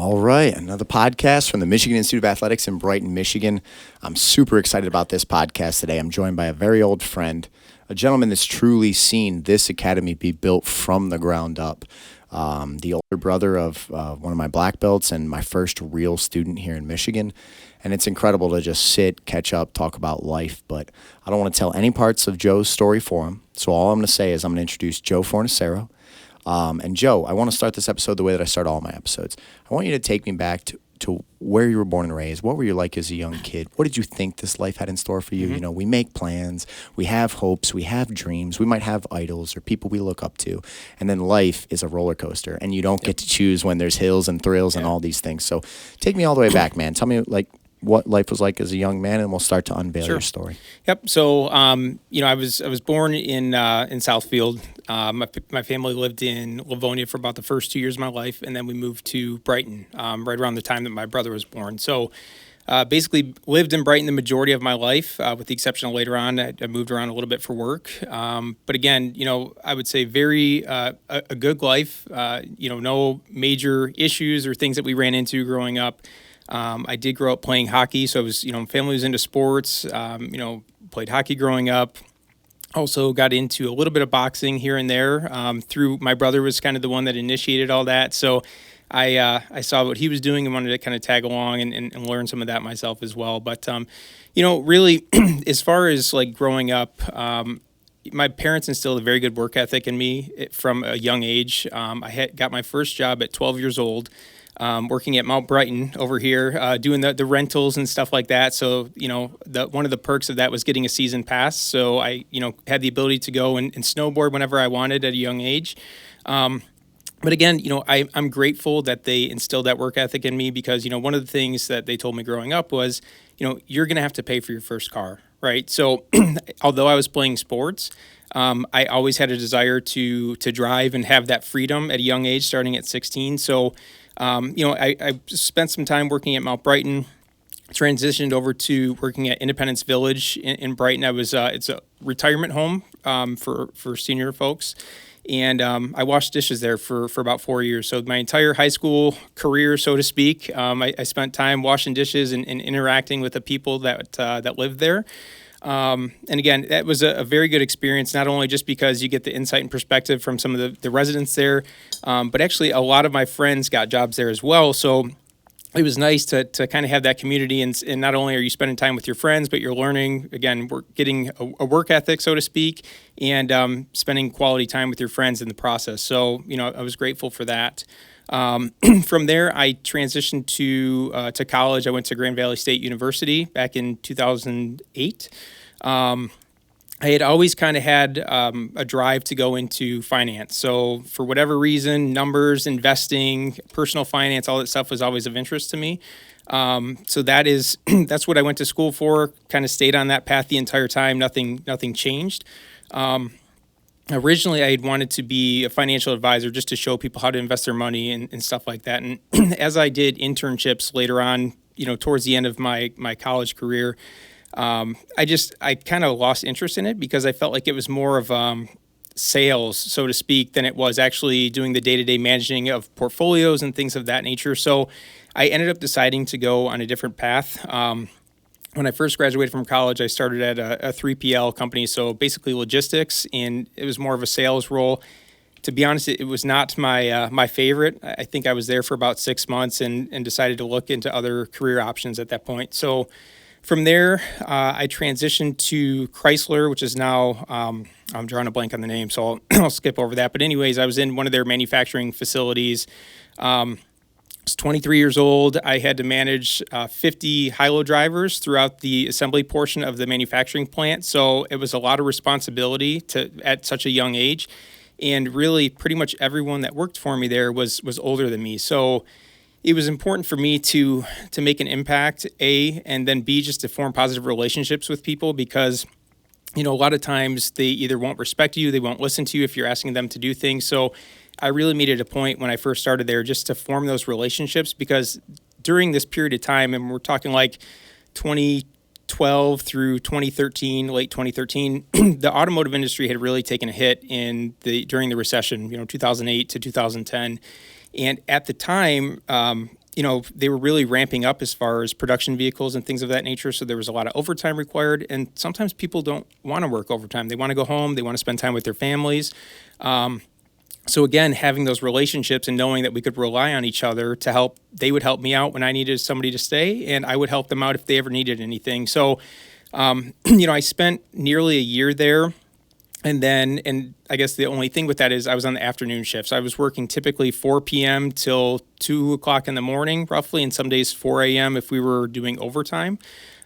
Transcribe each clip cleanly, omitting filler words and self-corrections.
All right, another podcast from the Michigan Institute of Athletics in Brighton, Michigan. I'm super excited about this podcast today. I'm joined by a very old friend, a gentleman that's truly seen this academy be built from the ground up. The older brother of one of my black belts and my first real student here in Michigan. And it's incredible to just sit, catch up, talk about life. But I don't want to tell any parts of Joe's story for him. So all I'm going to say is I'm going to introduce Joe Fornasiero. And Joe, I want to start this episode the way that I start all my episodes. I want you to take me back to where you were born and raised. What were you like as a young kid? What did you think this life had in store for you? Mm-hmm. You know, we make plans, we have hopes, we have dreams, we might have idols or people we look up to. And then life is a roller coaster, and you don't get to choose when there's hills and thrills and all these things. So take me all the way back, man. Tell me, like, what life was like as a young man, and we'll start to unveil your story. Yep. So, I was born in Southfield. My family lived in Livonia for about the first 2 years of my life, and then we moved to Brighton right around the time that my brother was born. So, basically lived in Brighton the majority of my life, with the exception of later on, I moved around a little bit for work. But again, I would say very a good life. No major issues or things that we ran into growing up. I did grow up playing hockey, so I was, family was into sports, played hockey growing up. Also got into a little bit of boxing here and there, through my brother was kind of the one that initiated all that. So I saw what he was doing and wanted to kind of tag along and learn some of that myself as well. But, really as far as like growing up, my parents instilled a very good work ethic in me from a young age. I got my first job at 12 years old. Working at Mount Brighton over here, doing the rentals and stuff like that. So, one of the perks of that was getting a season pass. So I, had the ability to go and snowboard whenever I wanted at a young age. But again, I'm grateful that they instilled that work ethic in me because, one of the things that they told me growing up was, you're going to have to pay for your first car, right? So although I was playing sports, I always had a desire to drive and have that freedom at a young age, starting at 16. So, I spent some time working at Mount Brighton, transitioned over to working at Independence Village in Brighton. It's a retirement home for senior folks. And I washed dishes there for about 4 years. So my entire high school career, so to speak, I spent time washing dishes and interacting with the people that lived there. And again, that was a very good experience, not only just because you get the insight and perspective from some of the residents there, but actually a lot of my friends got jobs there as well. So it was nice to kind of have that community, and not only are you spending time with your friends, but you're learning, again, we're getting a work ethic, so to speak, and spending quality time with your friends in the process. So, I was grateful for that. From there, I transitioned to college. I went to Grand Valley State University back in 2008. I had always kind of had a drive to go into finance. So for whatever reason, numbers, investing, personal finance, all that stuff was always of interest to me. So that's what I went to school for, kind of stayed on that path the entire time. Nothing changed. Originally, I had wanted to be a financial advisor just to show people how to invest their money and stuff like that. And as I did internships later on, towards the end of my college career, I kind of lost interest in it because I felt like it was more of sales, so to speak, than it was actually doing the day-to-day managing of portfolios and things of that nature. So I ended up deciding to go on a different path. When I first graduated from college, I started at a 3PL company, so basically logistics, and it was more of a sales role. To be honest, it was not my favorite. I think I was there for about 6 months and decided to look into other career options at that point. So from there, I transitioned to Chrysler, which is now, I'm drawing a blank on the name, so I'll skip over that. But anyways, I was in one of their manufacturing facilities. I was 23 years old. I had to manage 50 high-low drivers throughout the assembly portion of the manufacturing plant. So it was a lot of responsibility at such a young age. And really, pretty much everyone that worked for me there was older than me. So it was important for me to make an impact, A, and then B, just to form positive relationships with people because, a lot of times they either won't respect you, they won't listen to you if you're asking them to do things. So I really made it a point when I first started there just to form those relationships because during this period of time, and we're talking like 2012 through 2013, late 2013, the automotive industry had really taken a hit during the recession, 2008 to 2010. And at the time, they were really ramping up as far as production vehicles and things of that nature. So there was a lot of overtime required. And sometimes people don't want to work overtime. They want to go home. They want to spend time with their families. So again, having those relationships and knowing that we could rely on each other to help, they would help me out when I needed somebody to stay, and I would help them out if they ever needed anything. So, I spent nearly a year there. And I guess the only thing with that is I was on the afternoon shift. So I was working typically 4 p.m. till 2 o'clock in the morning, roughly, and some days 4 a.m. if we were doing overtime.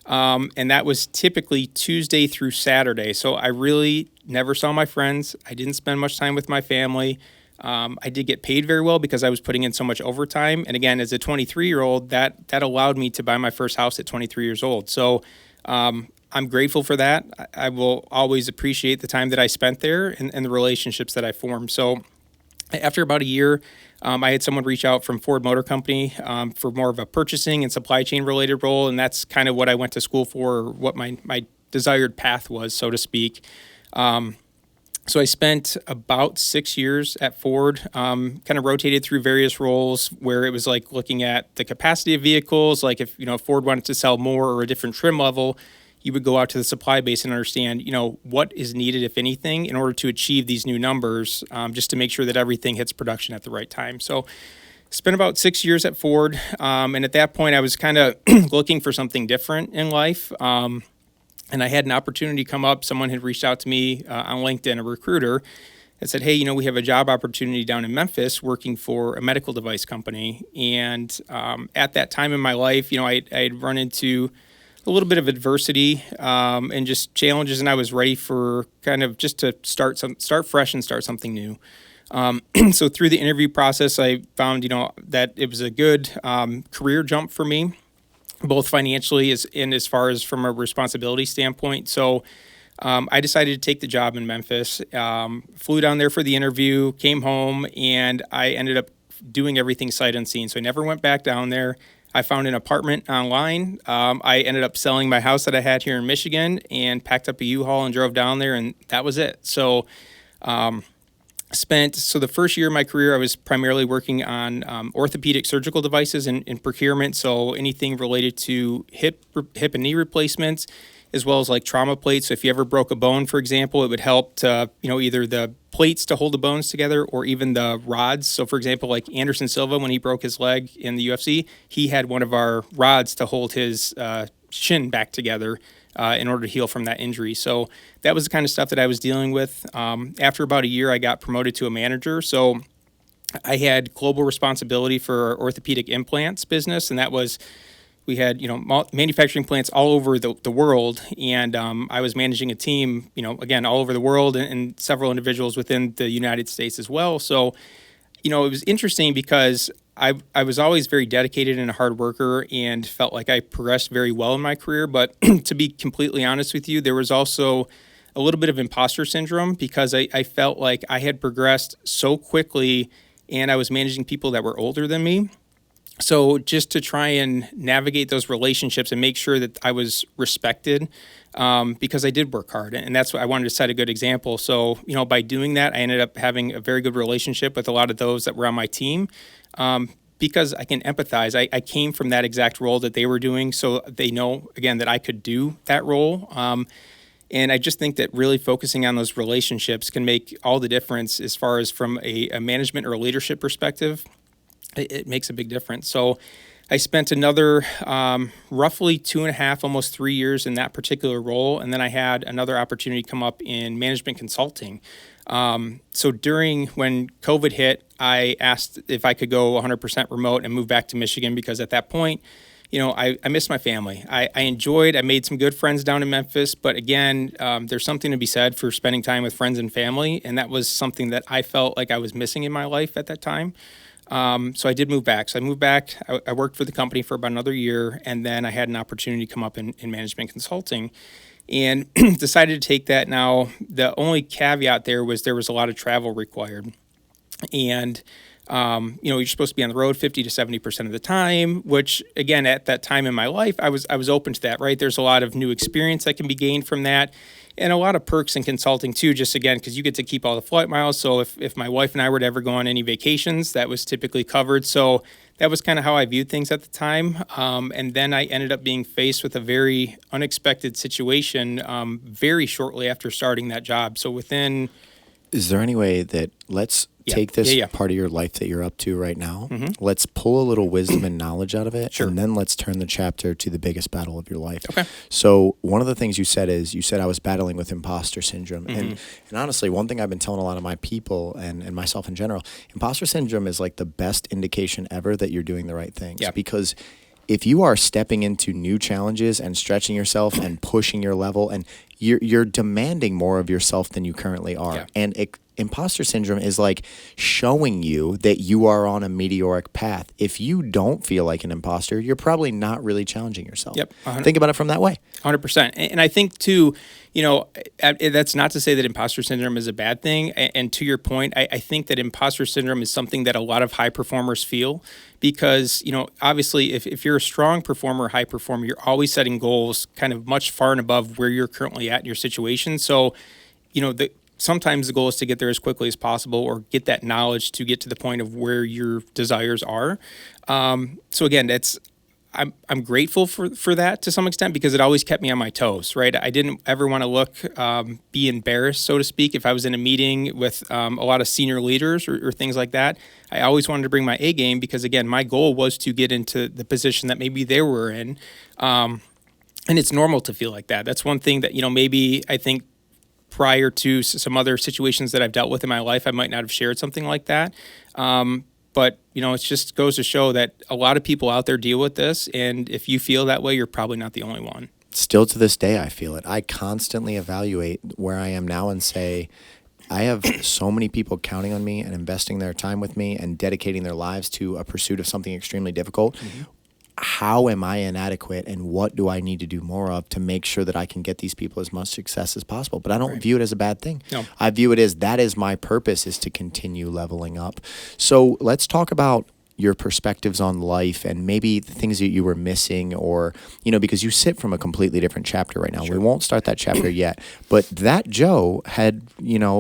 And that was typically Tuesday through Saturday. So I really never saw my friends. I didn't spend much time with my family. I did get paid very well because I was putting in so much overtime. And again, as a 23-year-old, that allowed me to buy my first house at 23 years old. So I'm grateful for that. I will always appreciate the time that I spent there and the relationships that I formed. So after about a year, I had someone reach out from Ford Motor Company for more of a purchasing and supply chain related role. And that's kind of what I went to school for, or what my desired path was, so to speak. So I spent about 6 years at Ford, kind of rotated through various roles where it was like looking at the capacity of vehicles. Like if, Ford wanted to sell more or a different trim level, you would go out to the supply base and understand, what is needed, if anything, in order to achieve these new numbers, just to make sure that everything hits production at the right time. So spent about 6 years at Ford. And at that point, I was kind of looking for something different in life. And I had an opportunity come up. Someone had reached out to me on LinkedIn, a recruiter, that said, hey, we have a job opportunity down in Memphis working for a medical device company. And at that time in my life, I had run into a little bit of adversity and just challenges, and I was ready for kind of just to start fresh and start something new. So through the interview process, I found, that it was a good career jump for me, both financially and as far as from a responsibility standpoint. So I decided to take the job in Memphis, flew down there for the interview, came home, and I ended up doing everything sight unseen. So I never went back down there. I found an apartment online. I ended up selling my house that I had here in Michigan and packed up a U-Haul and drove down there, and that was it. So the first year of my career, I was primarily working on orthopedic surgical devices and procurement. So anything related to hip and knee replacements, as well as like trauma plates. So if you ever broke a bone, for example, it would help to, either the plates to hold the bones together or even the rods. So for example, like Anderson Silva, when he broke his leg in the UFC, he had one of our rods to hold his shin back together in order to heal from that injury. So that was the kind of stuff that I was dealing with. After about a year, I got promoted to a manager. So I had global responsibility for our orthopedic implants business, and that was, we had, manufacturing plants all over the world, and I was managing a team, again, all over the world, and several individuals within the United States as well. So, it was interesting because I was always very dedicated and a hard worker and felt like I progressed very well in my career. But to be completely honest with you, there was also a little bit of imposter syndrome because I felt like I had progressed so quickly and I was managing people that were older than me. So just to try and navigate those relationships and make sure that I was respected, because I did work hard, and that's what I wanted to set a good example. So, by doing that, I ended up having a very good relationship with a lot of those that were on my team, because I can empathize. I came from that exact role that they were doing, so they know, again, that I could do that role. And I just think that really focusing on those relationships can make all the difference as far as from a management or a leadership perspective. It makes a big difference. So I spent another roughly 2.5, almost 3 years in that particular role. And then I had another opportunity come up in management consulting. So when COVID hit, I asked if I could go 100% remote and move back to Michigan, because at that point, I missed my family. I made some good friends down in Memphis, but again, there's something to be said for spending time with friends and family. And that was something that I felt like I was missing in my life at that time. So I did move back. So I moved back. I worked for the company for about another year, and then I had an opportunity come up in management consulting and decided to take that. Now, the only caveat there was a lot of travel required. And You're supposed to be on the road 50 to 70% of the time, which again, at that time in my life, I was open to that, right? There's a lot of new experience that can be gained from that, and a lot of perks in consulting too, just again, because you get to keep all the flight miles. So if my wife and I were to ever go on any vacations, that was typically covered. So that was kind of how I viewed things at the time. And then I ended up being faced with a very unexpected situation very shortly after starting that job. So within... Is there any way that let's take this part of your life that you're up to right now, let's pull a little wisdom and knowledge out of it, and then let's turn the chapter to the biggest battle of your life. Okay. So one of the things you said I was battling with imposter syndrome. And honestly, one thing I've been telling a lot of my people and myself in general, imposter syndrome is like the best indication ever that you're doing the right things. Because if you are stepping into new challenges and stretching yourself and pushing your level, and you're demanding more of yourself than you currently are. And imposter syndrome is like showing you that you are on a meteoric path. If you don't feel like an imposter, you're probably not really challenging yourself. Think about it from that way. 100%. And I think too, that's not to say that imposter syndrome is a bad thing. And to your point, I think that imposter syndrome is something that a lot of high performers feel because, obviously if you're a strong performer, high performer, you're always setting goals kind of much far and above where you're currently at in your situation. So, sometimes the goal is to get there as quickly as possible or get that knowledge to get to the point of where your desires are. So again, I'm grateful for that to some extent because it always kept me on my toes, right? I didn't ever want to be embarrassed, so to speak, if I was in a meeting with a lot of senior leaders or things like that. I always wanted to bring my A game because, again, my goal was to get into the position that maybe they were in. And it's normal to feel like that. That's one thing that, maybe I think prior to some other situations that I've dealt with in my life, I might not have shared something like that. But, it just goes to show that a lot of people out there deal with this. And if you feel that way, you're probably not the only one. Still to this day, I feel it. I constantly evaluate where I am now and say, I have so many people counting on me and investing their time with me and dedicating their lives to a pursuit of something extremely difficult. How am I inadequate and what do I need to do more of to make sure that I can get these people as much success as possible? But I don't view it as a bad thing. No. I view it as that is my purpose, is to continue leveling up. So let's talk about your perspectives on life and maybe the things that you were missing or, because you sit from a completely different chapter right now. We won't start that chapter yet, but that Joe had,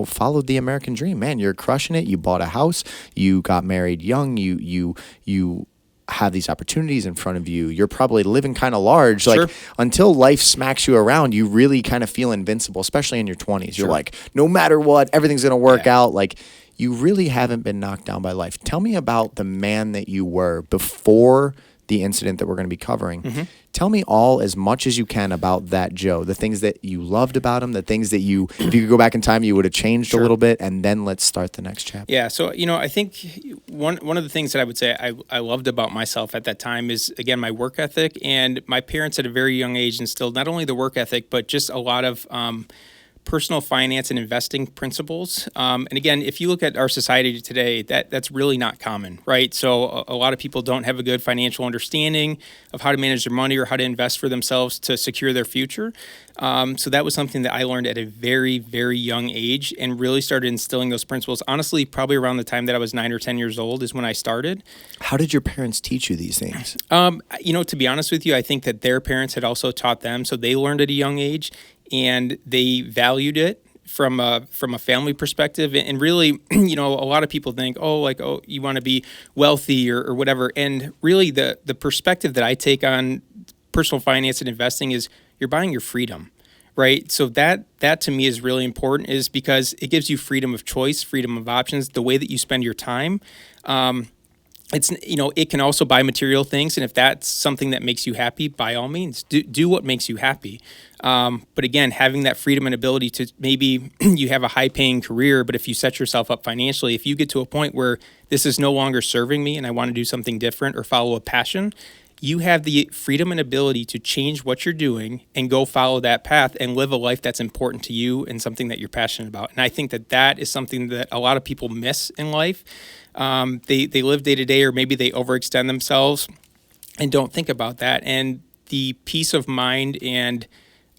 followed the American dream. Man, you're crushing it. You bought a house, you got married young, you have these opportunities in front of you. You're probably living kind of large. Like until life smacks you around, you really kind of feel invincible, especially in your 20s. You're like, no matter what, everything's going to work out. Like you really haven't been knocked down by life. Tell me about the man that you were before the incident that we're going to be covering. Tell me all as much as you can about that Joe, the things that you loved about him, the things that if you could go back in time, you would have changed a little bit, and then let's start the next chapter. Yeah, so, I think one of the things that I would say I loved about myself at that time is, again, my work ethic, and my parents at a very young age instilled not only the work ethic, but just a lot of personal finance and investing principles. And again, if you look at our society today, that's really not common, right? So a lot of people don't have a good financial understanding of how to manage their money or how to invest for themselves to secure their future. So that was something that I learned at a very, very young age and really started instilling those principles. Honestly, probably around the time that I was 9 or 10 years old is when I started. How did your parents teach you these things? To be honest with you, I think that their parents had also taught them. So they learned at a young age and they valued it from a family perspective. And really, a lot of people think, you want to be wealthy or whatever. And really the perspective that I take on personal finance and investing is you're buying your freedom, right? So that to me is really important, is because it gives you freedom of choice, freedom of options, the way that you spend your time. It can also buy material things. And if that's something that makes you happy, by all means, do what makes you happy. But again, having that freedom and ability to, maybe you have a high paying career, but if you set yourself up financially, if you get to a point where this is no longer serving me and I want to do something different or follow a passion, you have the freedom and ability to change what you're doing and go follow that path and live a life that's important to you and something that you're passionate about. And I think that is something that a lot of people miss in life. They live day to day, or maybe they overextend themselves and don't think about that. And the peace of mind and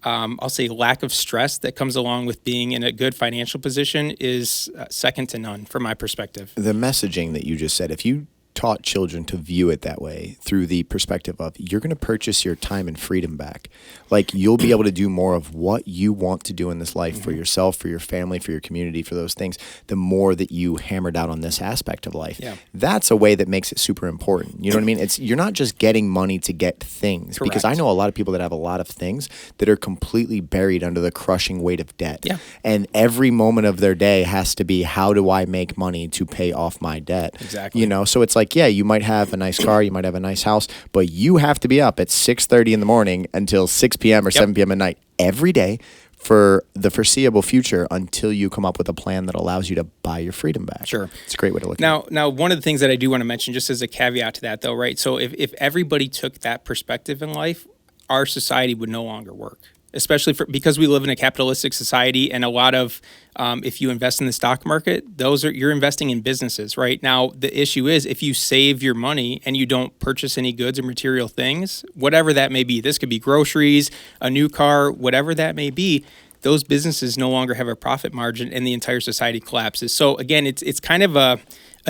I'll say lack of stress that comes along with being in a good financial position is second to none from my perspective. The messaging that you just said, if you taught children to view it that way through the perspective of you're going to purchase your time and freedom back. Like you'll be able to do more of what you want to do in this life for yourself, for your family, for your community, for those things, the more that you hammer down on this aspect of life. Yeah. That's a way that makes it super important. You know what I mean? You're not just getting money to get things. Correct. Because I know a lot of people that have a lot of things that are completely buried under the crushing weight of debt. Yeah. And every moment of their day has to be, how do I make money to pay off my debt? Exactly. You know, so it's like, yeah, you might have a nice car, you might have a nice house, but you have to be up at 6:30 in the morning until 6 p.m. or 7 p.m. at night every day for the foreseeable future until you come up with a plan that allows you to buy your freedom back. Sure. It's a great way to look at it. Now, one of the things that I do want to mention, just as a caveat to that, though, right? So if everybody took that perspective in life, our society would no longer work. Especially because we live in a capitalistic society, and a lot of if you invest in the stock market, you're investing in businesses, right? Now the issue is if you save your money and you don't purchase any goods or material things, whatever that may be, this could be groceries, a new car, whatever that may be, those businesses no longer have a profit margin, and the entire society collapses. So again, it's kind of a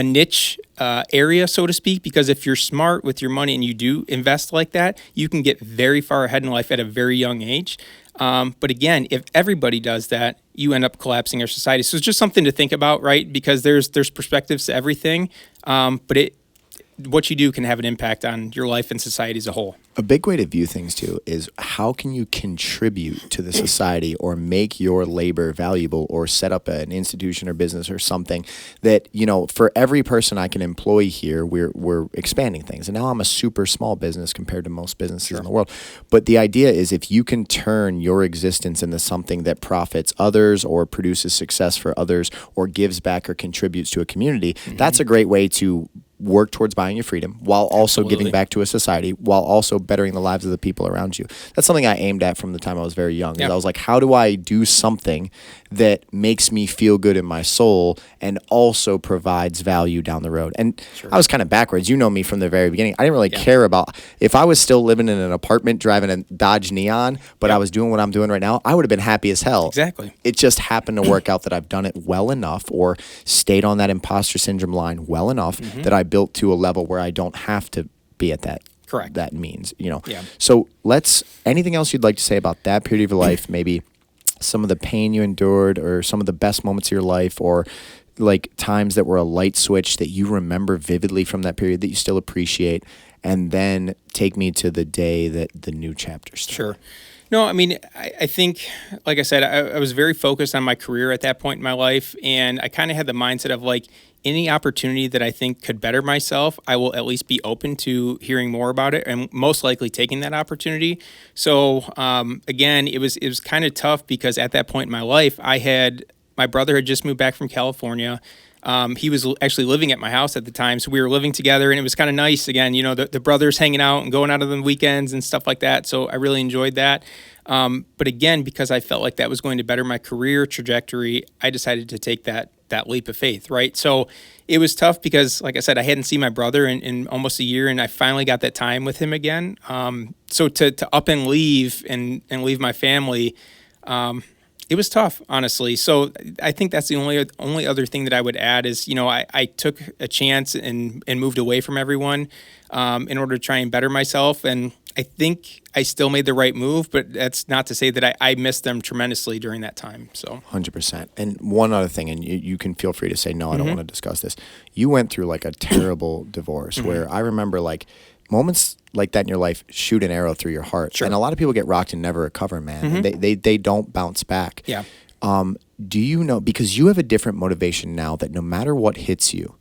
niche area, so to speak, because if you're smart with your money and you do invest like that, you can get very far ahead in life at a very young age. But again, if everybody does that, you end up collapsing our society. So it's just something to think about, right? Because there's perspectives to everything, but what you do can have an impact on your life and society as a whole. A big way to view things too is how can you contribute to the society or make your labor valuable or set up an institution or business or something that, you know, for every person I can employ here, we're expanding things. And now I'm a super small business compared to most businesses in the world. But the idea is if you can turn your existence into something that profits others or produces success for others or gives back or contributes to a community, that's a great way to work towards buying your freedom while also giving back to a society, while also bettering the lives of the people around you. That's something I aimed at from the time I was very young. I was like, how do I do something that makes me feel good in my soul and also provides value down the road? And I was kind of backwards. You know me from the very beginning. I didn't really care about, if I was still living in an apartment driving a Dodge Neon, but I was doing what I'm doing right now, I would have been happy as hell. Exactly. It just happened to work out that I've done it well enough or stayed on that imposter syndrome line well enough that I built to a level where I don't have to be at that. Correct. That means, you know. Yeah. So anything else you'd like to say about that period of your life, maybe some of the pain you endured or some of the best moments of your life or like times that were a light switch that you remember vividly from that period that you still appreciate, and then take me to the day that the new chapter started. Sure. No, I mean, I think, like I said, I was very focused on my career at that point in my life, and I kind of had the mindset of like, any opportunity that I think could better myself, I will at least be open to hearing more about it and most likely taking that opportunity. So again, it was kind of tough because at that point in my life, my brother had just moved back from California. He was actually living at my house at the time, so we were living together, and it was kind of nice. Again, you know, the brothers hanging out and going out on the weekends and stuff like that. So I really enjoyed that. But again, because I felt like that was going to better my career trajectory, I decided to take that leap of faith, right? So it was tough because, like I said, I hadn't seen my brother in almost a year, and I finally got that time with him again. So to up and leave and leave my family, it was tough, honestly. So I think that's the only other thing that I would add is, you know, I took a chance and moved away from everyone in order to try and better myself. And I think I still made the right move, but that's not to say that I missed them tremendously during that time. So 100%. And one other thing, and you can feel free to say, no, I don't want to discuss this. You went through like a terrible divorce where I remember like moments like that in your life shoot an arrow through your heart. Sure. And a lot of people get rocked and never recover, man. And they don't bounce back. Yeah. Do you know, because you have a different motivation now that no matter what hits you,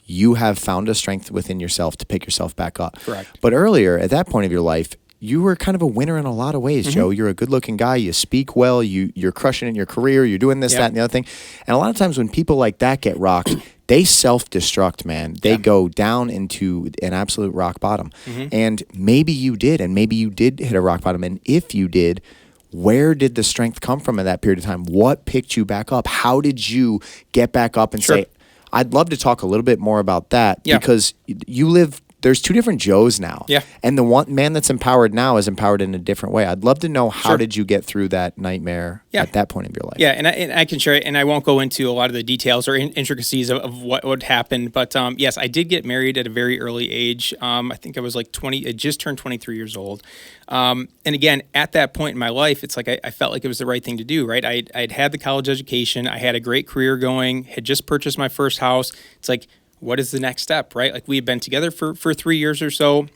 you have found a strength within yourself to pick yourself back up. Correct. But earlier, at that point of your life, you were kind of a winner in a lot of ways, Joe. You're a good-looking guy. You speak well. You're crushing in your career. You're doing this, that, and the other thing. And a lot of times when people like that get rocked, they self-destruct, man. They go down into an absolute rock bottom. And maybe you did, and maybe you did hit a rock bottom. And if you did, where did the strength come from in that period of time? What picked you back up? How did you get back up and say, I'd love to talk a little bit more about that because you lived there's two different Joes now. Yeah. And the one man that's empowered now is empowered in a different way. I'd love to know, how did you get through that nightmare at that point of your life? Yeah, and I can share it, and I won't go into a lot of the details or intricacies of what would happen. But yes, I did get married at a very early age. I think I was like 20, I just turned 23 years old. And again, at that point in my life, it's like I felt like it was the right thing to do, right? I'd had the college education. I had a great career going, had just purchased my first house. It's like, what is the next step, right? Like, we had been together for 3 years or so.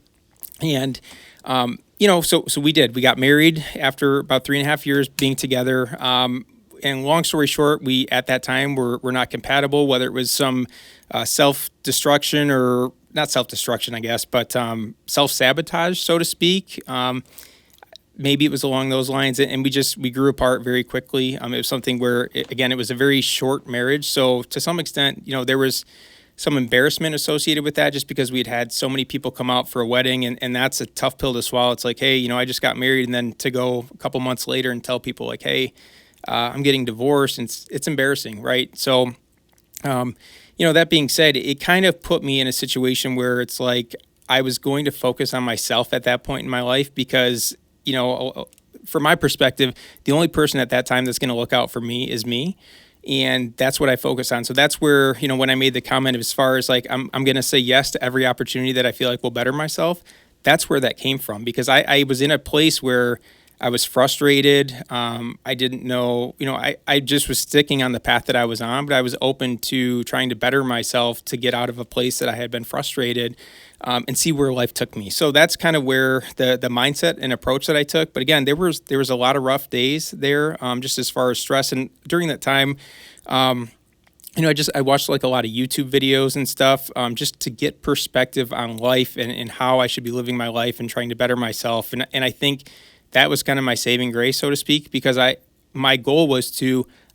And, so we did. We got married after about 3.5 years being together. And long story short, we, at that time, were not compatible, whether it was some self-destruction or not self-destruction, I guess, but self-sabotage, so to speak. Maybe it was along those lines, and we grew apart very quickly. It was something where, again, it was a very short marriage. So to some extent, there was some embarrassment associated with that, just because we'd had so many people come out for a wedding, and that's a tough pill to swallow. It's like, hey, I just got married, and then to go a couple months later and tell people like, hey, I'm getting divorced, and it's embarrassing, right? So, that being said, it kind of put me in a situation where it's like I was going to focus on myself at that point in my life, because, from my perspective, the only person at that time that's going to look out for me is me. And that's what I focus on. So that's where, when I made the comment as far as like, I'm going to say yes to every opportunity that I feel like will better myself, that's where that came from, because I was in a place where I was frustrated. I didn't know, I just was sticking on the path that I was on, but I was open to trying to better myself to get out of a place that I had been frustrated, and see where life took me. So that's kind of where the mindset and approach that I took. But again, there was a lot of rough days there, just as far as stress. And during that time, I watched like a lot of YouTube videos and stuff, just to get perspective on life and how I should be living my life and trying to better myself. And I think that was kind of my saving grace, so to speak, because my goal was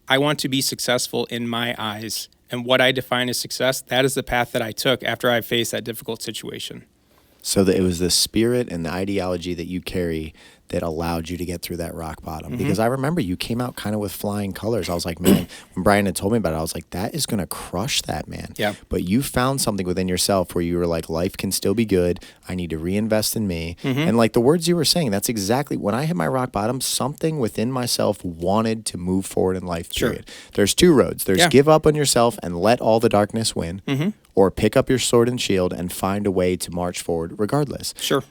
I want to be successful in my eyes. And what I define as success, that is the path that I took after I faced that difficult situation. So it was the spirit and the ideology that you carry that allowed you to get through that rock bottom. Mm-hmm. Because I remember you came out kind of with flying colors. I was like, man, when Brian had told me about it, I was like, that is going to crush that, man. Yeah. But you found something within yourself where you were like, life can still be good. I need to reinvest in me. Mm-hmm. And like the words you were saying, that's exactly when I hit my rock bottom, something within myself wanted to move forward in life, period. Sure. There's two roads. There's give up on yourself and let all the darkness win. Mm-hmm. Or pick up your sword and shield and find a way to march forward regardless. Sure.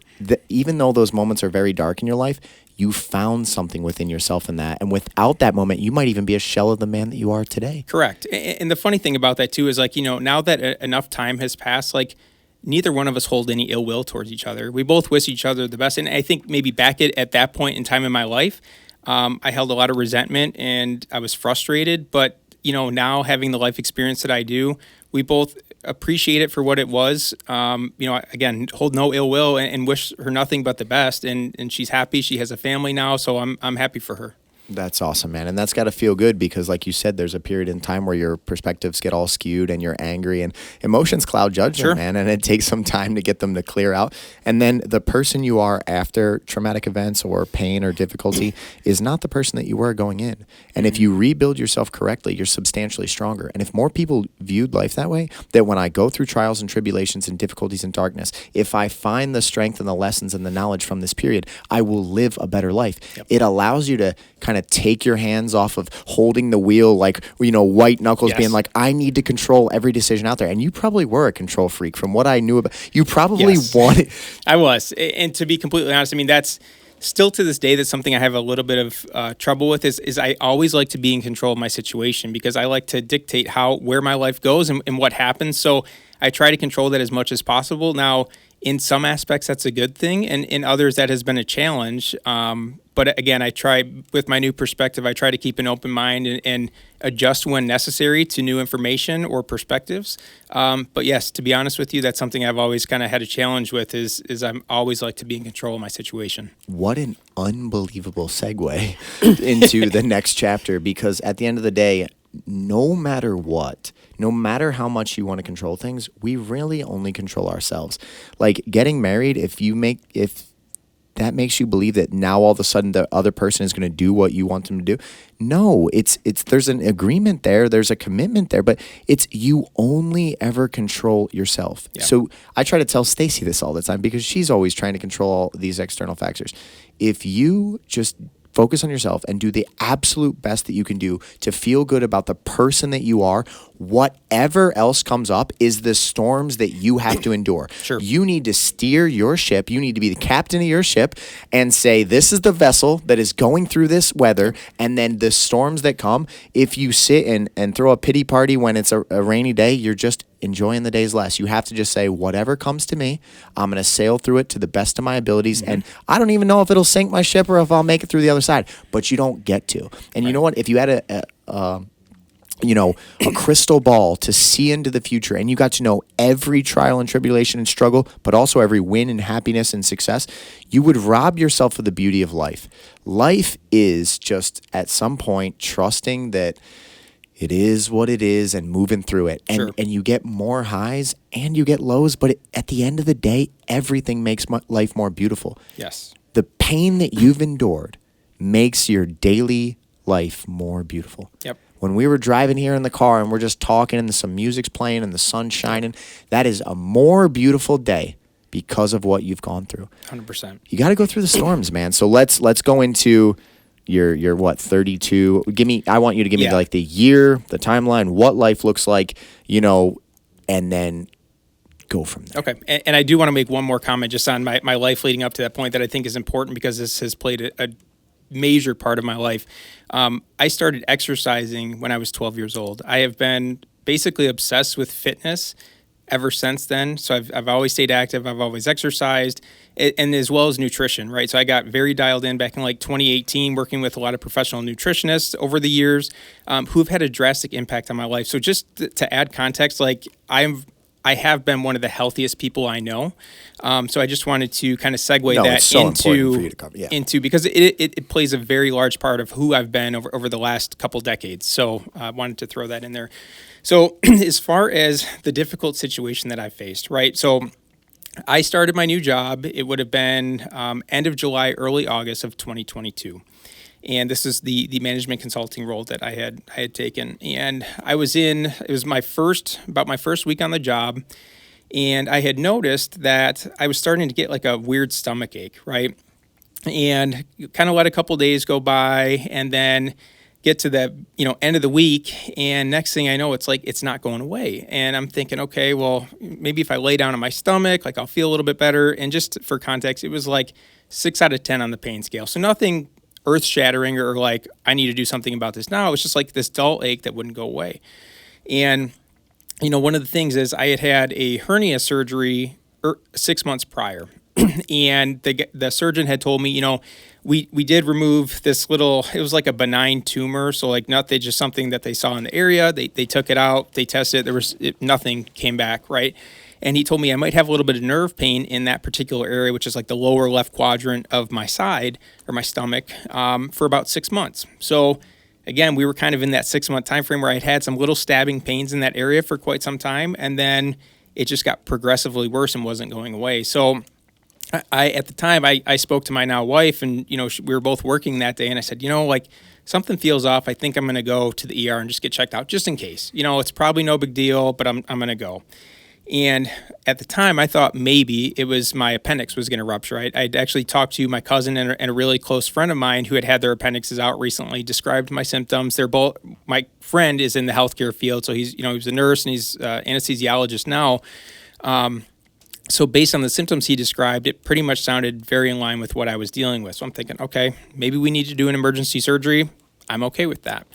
Even though those moments are very dark in your life, you found something within yourself in that. And without that moment, you might even be a shell of the man that you are today. Correct. And the funny thing about that, too, is like, now that enough time has passed, like, neither one of us hold any ill will towards each other. We both wish each other the best. And I think maybe back at that point in time in my life, I held a lot of resentment and I was frustrated. But, now having the life experience that I do, we both appreciate it for what it was. Again, hold no ill will and wish her nothing but the best. And she's happy. She has a family now, so I'm happy for her. That's awesome, man. And that's got to feel good because, like you said, there's a period in time where your perspectives get all skewed and you're angry and emotions cloud judgment, man. And it takes some time to get them to clear out. And then the person you are after traumatic events or pain or difficulty is not the person that you were going in. And if you rebuild yourself correctly, you're substantially stronger. And if more people viewed life that way, that when I go through trials and tribulations and difficulties and darkness, if I find the strength and the lessons and the knowledge from this period, I will live a better life. Yep. It allows you to kind of take your hands off of holding the wheel, like, white knuckles, being like, I need to control every decision out there. And you probably were a control freak from what I knew about you. Probably wanted. I was. And to be completely honest, I mean, that's still to this day, that's something I have a little bit of trouble with is I always like to be in control of my situation because I like to dictate where my life goes and what happens. So I try to control that as much as possible. Now, in some aspects, that's a good thing. And in others, that has been a challenge. But again, I try, with my new perspective, I try to keep an open mind and adjust when necessary to new information or perspectives. But yes, to be honest with you, that's something I've always kind of had a challenge with is I'm always like to be in control of my situation. What an unbelievable segue into the next chapter, because at the end of the day, no matter what, no matter how much you want to control things, we really only control ourselves. Like getting married, if that makes you believe that now all of a sudden the other person is going to do what you want them to do. No, it's there's an agreement there, there's a commitment there, but it's you only ever control yourself. Yeah. So I try to tell Stacy this all the time because she's always trying to control all these external factors. If you just focus on yourself and do the absolute best that you can do to feel good about the person that you are, whatever else comes up is the storms that you have to endure. Sure. You need to steer your ship. You need to be the captain of your ship and say, this is the vessel that is going through this weather. And then the storms that come, if you sit and throw a pity party when it's a rainy day, you're just enjoying the days less. You have to just say, whatever comes to me, I'm going to sail through it to the best of my abilities. Mm-hmm. And I don't even know if it'll sink my ship or if I'll make it through the other side, but you don't get to. And you know what? If you had a crystal ball to see into the future and you got to know every trial and tribulation and struggle, but also every win and happiness and success, you would rob yourself of the beauty of life. Life is just at some point trusting that it is what it is and moving through it. And, sure. And you get more highs and you get lows, but at the end of the day, everything makes life more beautiful. Yes. The pain that you've endured makes your daily life more beautiful. Yep. When we were driving here in the car and we're just talking and some music's playing and the sun's shining, that is a more beautiful day because of what you've gone through. 100%. You got to go through the storms, man. So let's go into your what, 32. I want you to give me like the year, the timeline, what life looks like, and then go from there. Okay. And I do want to make one more comment just on my life leading up to that point that I think is important because this has played a major part of my life. I started exercising when I was 12 years old. I have been basically obsessed with fitness ever since then. So I've always stayed active. I've always exercised, and as well as nutrition, right? So I got very dialed in back in like 2018, working with a lot of professional nutritionists over the years who've had a drastic impact on my life. So just to add context, like I have been one of the healthiest people I know. So I just wanted to kind of segue into because it plays a very large part of who I've been over the last couple decades. So I wanted to throw that in there. So as far as the difficult situation that I faced, right? So I started my new job. It would have been end of July, early August of 2022. And this is the management consulting role that I had taken. And it was my first week on the job. And I had noticed that I was starting to get like a weird stomach ache, right? And kind of let a couple days go by and then get to the end of the week. And next thing I know, it's like, it's not going away. And I'm thinking, okay, well, maybe if I lay down on my stomach, like I'll feel a little bit better. And just for context, it was like 6 out of 10 on the pain scale. So nothing earth-shattering or like I need to do something about this now. It was just like this dull ache that wouldn't go away. And one of the things is I had a hernia surgery 6 months prior, and the surgeon had told me, we did remove this little, it was like a benign tumor, so like nothing, just something that they saw in the area. They took it out, they tested it, nothing came back, right? And he told me I might have a little bit of nerve pain in that particular area, which is like the lower left quadrant of my side or my stomach, for about 6 months. So again, we were kind of in that 6-month time frame where I had some little stabbing pains in that area for quite some time, and then it just got progressively worse and wasn't going away. So at the time, I spoke to my now wife, and we were both working that day, and I said, like something feels off. I think I'm going to go to the ER and just get checked out, just in case. It's probably no big deal, but I'm going to go. And at the time, I thought maybe it was my appendix was going to rupture. I'd actually talked to my cousin and a really close friend of mine who had their appendixes out recently, described my symptoms. My friend is in the healthcare field, so he was a nurse and he's anesthesiologist now. So based on the symptoms he described, it pretty much sounded very in line with what I was dealing with. So I'm thinking, okay, maybe we need to do an emergency surgery. I'm okay with that.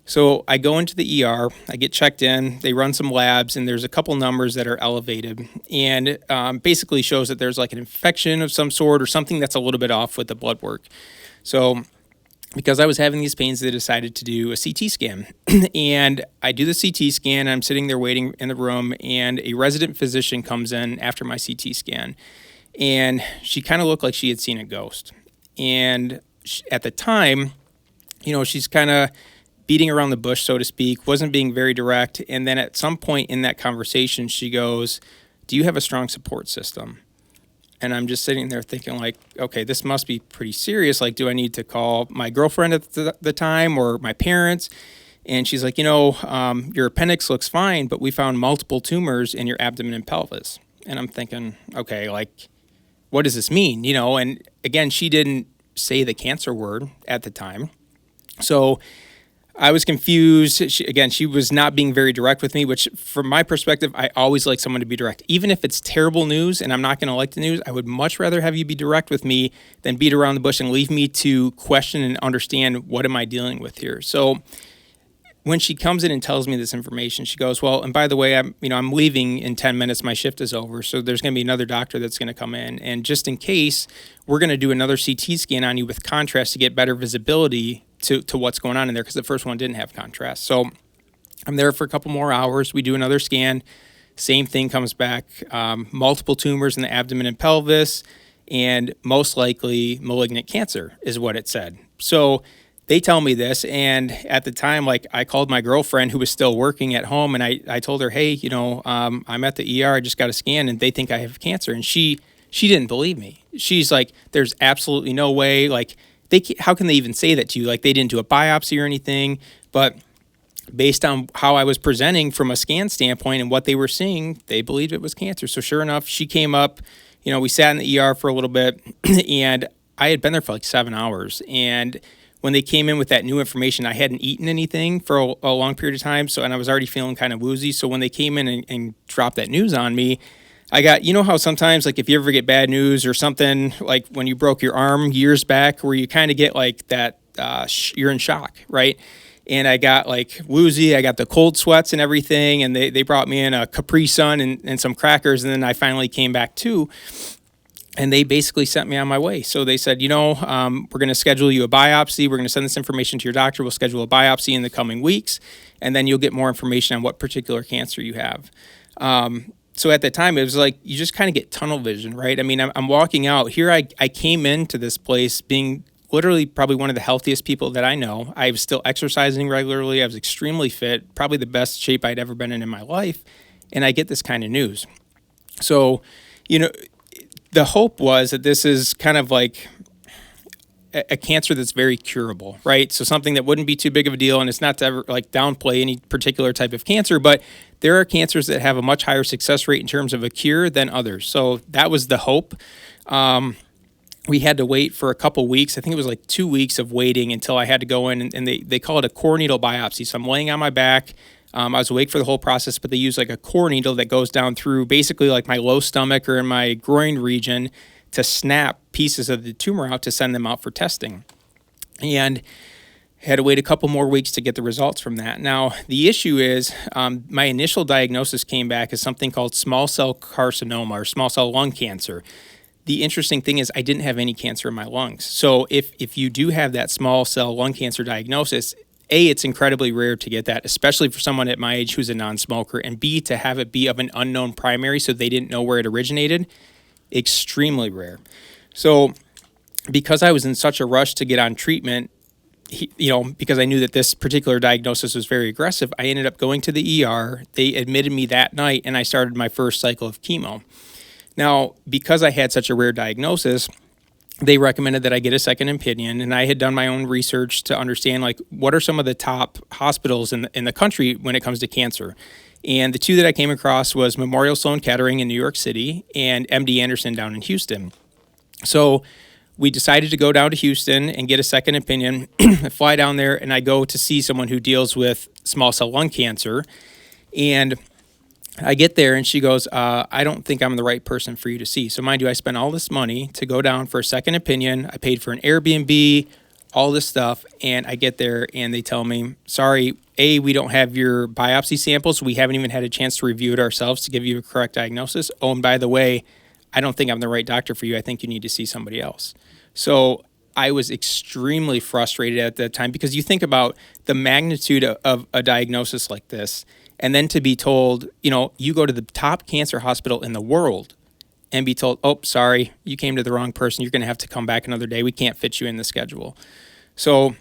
So I go into the ER, I get checked in, they run some labs, and there's a couple numbers that are elevated, and basically shows that there's like an infection of some sort or something that's a little bit off with the blood work. So because I was having these pains, they decided to do a CT scan. And I do the CT scan, and I'm sitting there waiting in the room, and a resident physician comes in after my CT scan, and she kind of looked like she had seen a ghost. And at the time, she's kind of beating around the bush, so to speak, wasn't being very direct. And then at some point in that conversation, she goes, "Do you have a strong support system?" And I'm just sitting there thinking like, okay, this must be pretty serious. Like, do I need to call my girlfriend at the time or my parents? And she's like, your appendix looks fine, but we found multiple tumors in your abdomen and pelvis. And I'm thinking, okay, like, what does this mean? And again, she didn't say the cancer word at the time. So I was confused. She was not being very direct with me, which from my perspective, I always like someone to be direct. Even if it's terrible news and I'm not going to like the news, I would much rather have you be direct with me than beat around the bush and leave me to question and understand what am I dealing with here. So when she comes in and tells me this information, she goes, well, and by the way, I'm leaving in 10 minutes. My shift is over. So there's going to be another doctor that's going to come in. And just in case, we're going to do another CT scan on you with contrast to get better visibility to what's going on in there, because the first one didn't have contrast. So I'm there for a couple more hours. We do another scan. Same thing comes back. Multiple tumors in the abdomen and pelvis, and most likely malignant cancer is what it said. So they tell me this, and at the time, like, I called my girlfriend who was still working at home, and I told her, hey, I'm at the ER, I just got a scan, and they think I have cancer. And she didn't believe me. She's like, there's absolutely no way. Like, how can they even say that to you? Like, they didn't do a biopsy or anything. But based on how I was presenting from a scan standpoint and what they were seeing, they believed it was cancer. So sure enough, she came up. We sat in the ER for a little bit, and I had been there for like 7 hours. And when they came in with that new information, I hadn't eaten anything for a long period of time, and I was already feeling kind of woozy. So when they came in and dropped that news on me, I got, how sometimes, like, if you ever get bad news or something, like when you broke your arm years back, where you kind of get like that, you're in shock, right? And I got like woozy, I got the cold sweats and everything, and they brought me in a Capri Sun and some crackers, and then I finally came back to. And they basically sent me on my way. So they said, we're going to schedule you a biopsy. We're going to send this information to your doctor. We'll schedule a biopsy in the coming weeks, and then you'll get more information on what particular cancer you have. So at the time, it was like you just kind of get tunnel vision, right? I mean, I'm walking out. Here I came into this place being literally probably one of the healthiest people that I know. I was still exercising regularly. I was extremely fit, probably the best shape I'd ever been in my life. And I get this kind of news. So, the hope was that this is kind of like a cancer that's very curable, right? So something that wouldn't be too big of a deal, and it's not to ever like downplay any particular type of cancer, but there are cancers that have a much higher success rate in terms of a cure than others. So that was the hope. We had to wait for a couple weeks. I think it was like 2 weeks of waiting until I had to go in, and they call it a core needle biopsy. So I'm laying on my back. I was awake for the whole process, but they use like a core needle that goes down through basically like my low stomach or in my groin region to snap pieces of the tumor out to send them out for testing. And had to wait a couple more weeks to get the results from that. Now, the issue is my initial diagnosis came back as something called small cell carcinoma or small cell lung cancer. The interesting thing is I didn't have any cancer in my lungs. So if you do have that small cell lung cancer diagnosis, A, it's incredibly rare to get that, especially for someone at my age who's a non-smoker, and B, to have it be of an unknown primary so they didn't know where it originated, extremely rare. So because I was in such a rush to get on treatment, because I knew that this particular diagnosis was very aggressive, I ended up going to the ER. They admitted me that night, and I started my first cycle of chemo. Now, because I had such a rare diagnosis, they recommended that I get a second opinion, and I had done my own research to understand like what are some of the top hospitals in the country when it comes to cancer. And the two that I came across was Memorial Sloan Kettering in New York City and MD Anderson down in Houston. So we decided to go down to Houston and get a second opinion. I fly down there and I go to see someone who deals with small cell lung cancer. And I get there and she goes, I don't think I'm the right person for you to see. So mind you, I spent all this money to go down for a second opinion. I paid for an Airbnb, all this stuff. And I get there and they tell me, sorry, A, we don't have your biopsy samples. We haven't even had a chance to review it ourselves to give you a correct diagnosis. Oh, and by the way, I don't think I'm the right doctor for you. I think you need to see somebody else. So I was extremely frustrated at that time because you think about the magnitude of a diagnosis like this. And then to be told, you go to the top cancer hospital in the world and be told, oh, sorry, you came to the wrong person. You're going to have to come back another day. We can't fit you in the schedule. So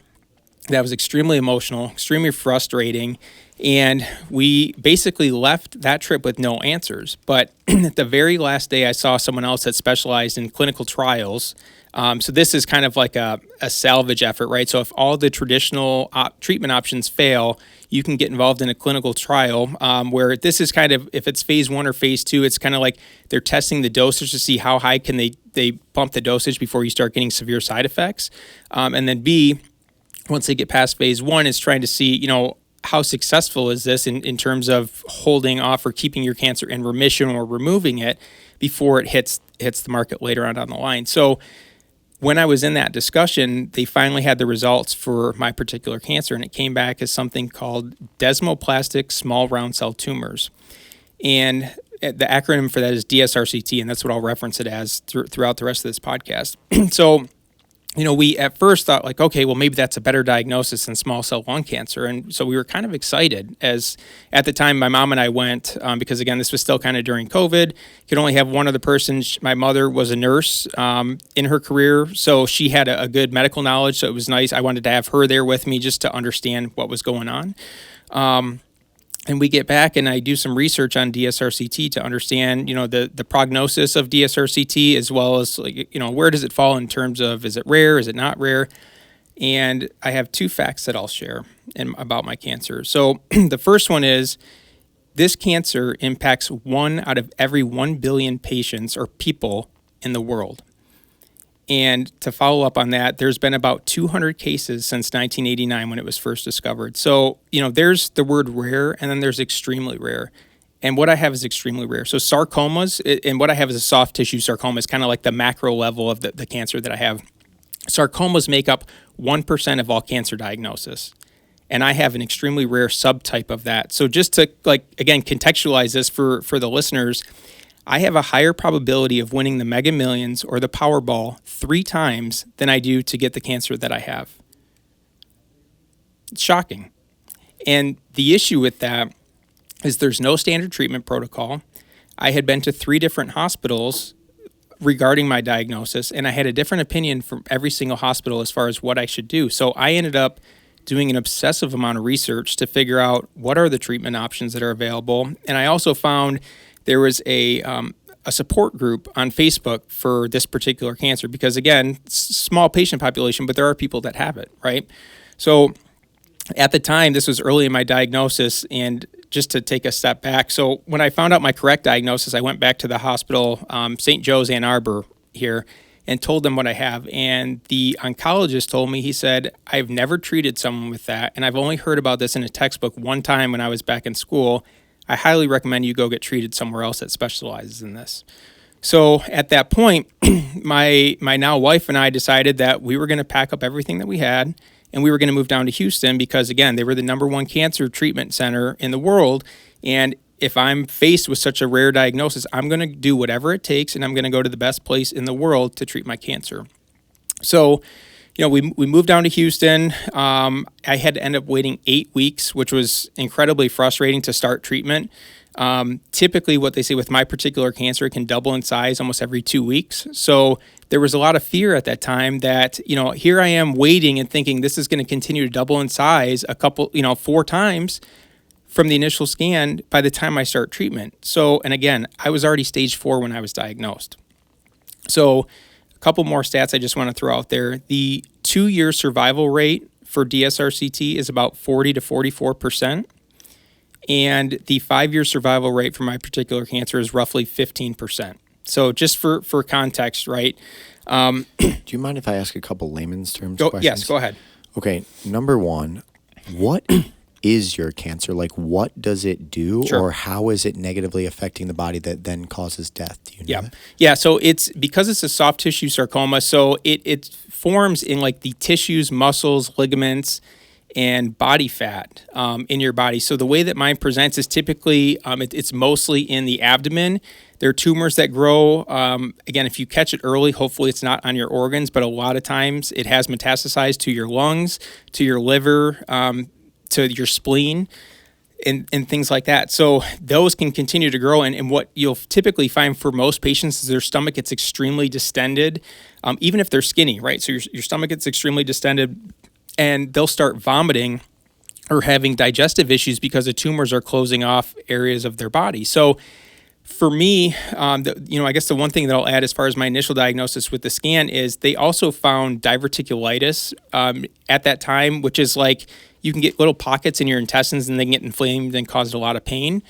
that was extremely emotional, extremely frustrating. And we basically left that trip with no answers. But at the very last day, I saw someone else that specialized in clinical trials. So this is kind of like a salvage effort, right? So if all the traditional treatment options fail, you can get involved in a clinical trial where this is kind of, if it's phase 1 or phase 2, it's kind of like they're testing the dosage to see how high can they bump the dosage before you start getting severe side effects. And then B, once they get past phase 1, is trying to see, how successful is this in terms of holding off or keeping your cancer in remission or removing it before it hits the market later on down the line. So when I was in that discussion, they finally had the results for my particular cancer, and it came back as something called Desmoplastic small round cell tumors. And the acronym for that is DSRCT, and that's what I'll reference it as throughout the rest of this podcast. So we at first thought like, okay, well, maybe that's a better diagnosis than small cell lung cancer. And so we were kind of excited, as at the time my mom and I went, because again, this was still kind of during COVID. Could only have one other person. My mother was a nurse in her career, so she had a good medical knowledge. So it was nice. I wanted to have her there with me just to understand what was going on. And we get back and I do some research on DSRCT to understand, the prognosis of DSRCT, as well as, where does it fall in terms of, is it rare, is it not rare? And I have 2 facts that I'll share about my cancer. So the first one is this cancer impacts 1 out of every 1 billion patients or people in the world. And to follow up on that, there's been about 200 cases since 1989 when it was first discovered. So, there's the word rare, and then there's extremely rare. And what I have is extremely rare. So sarcomas, and what I have is a soft tissue sarcoma. It's kind of like the macro level of the cancer that I have. Sarcomas make up 1% of all cancer diagnosis. And I have an extremely rare subtype of that. So just to, again, contextualize this for the listeners, I have a higher probability of winning the Mega Millions or the Powerball 3 times than I do to get the cancer that I have. It's shocking. And the issue with that is there's no standard treatment protocol. I had been to 3 different hospitals regarding my diagnosis, and I had a different opinion from every single hospital as far as what I should do. So I ended up doing an obsessive amount of research to figure out what are the treatment options that are available. And I also found there was a support group on Facebook for this particular cancer because, again, small patient population, but there are people that have it, right? So at the time, this was early in my diagnosis, and just to take a step back, so when I found out my correct diagnosis, I went back to the hospital, St. Joe's Ann Arbor here, and told them what I have. And the oncologist told me, he said, I've never treated someone with that, and I've only heard about this in a textbook one time when I was back in school. I highly recommend you go get treated somewhere else that specializes in this. So at that point, my now wife and I decided that we were going to pack up everything that we had and we were going to move down to Houston because, again, they were the #1 cancer treatment center in the world. And if I'm faced with such a rare diagnosis, I'm going to do whatever it takes and I'm going to go to the best place in the world to treat my cancer. So we moved down to Houston. I had to end up waiting 8 weeks, which was incredibly frustrating to start treatment. Typically, what they say with my particular cancer, it can double in size almost every 2 weeks. So there was a lot of fear at that time that, here I am waiting and thinking this is going to continue to double in size 4 times from the initial scan by the time I start treatment. So, and again, I was already stage 4 when I was diagnosed. So couple more stats I just want to throw out there. The 2-year survival rate for DSRCT is about 40 to 44%. And the 5-year survival rate for my particular cancer is roughly 15%. So just for context, right? Do you mind if I ask a couple layman's terms questions? Yes, go ahead. Okay, number 1, what is your cancer? Like, what does it do? Sure. Or how is it negatively affecting the body that then causes death? Do you know that? Yeah. So it's because it's a soft tissue sarcoma. So it forms in like the tissues, muscles, ligaments, and body fat in your body. So the way that mine presents is typically it's mostly in the abdomen. There are tumors that grow. Again, if you catch it early, hopefully it's not on your organs, but a lot of times it has metastasized to your lungs, to your liver, to your spleen, and things like that. So those can continue to grow. And what you'll typically find for most patients is their stomach gets extremely distended, even if they're skinny, right? So your stomach gets extremely distended, and they'll start vomiting are having digestive issues because the tumors are closing off areas of their body. So for me, I guess the one thing that I'll add as far as my initial diagnosis with the scan is they also found diverticulitis at that time, which is like you can get little pockets in your intestines and they get inflamed and cause a lot of pain.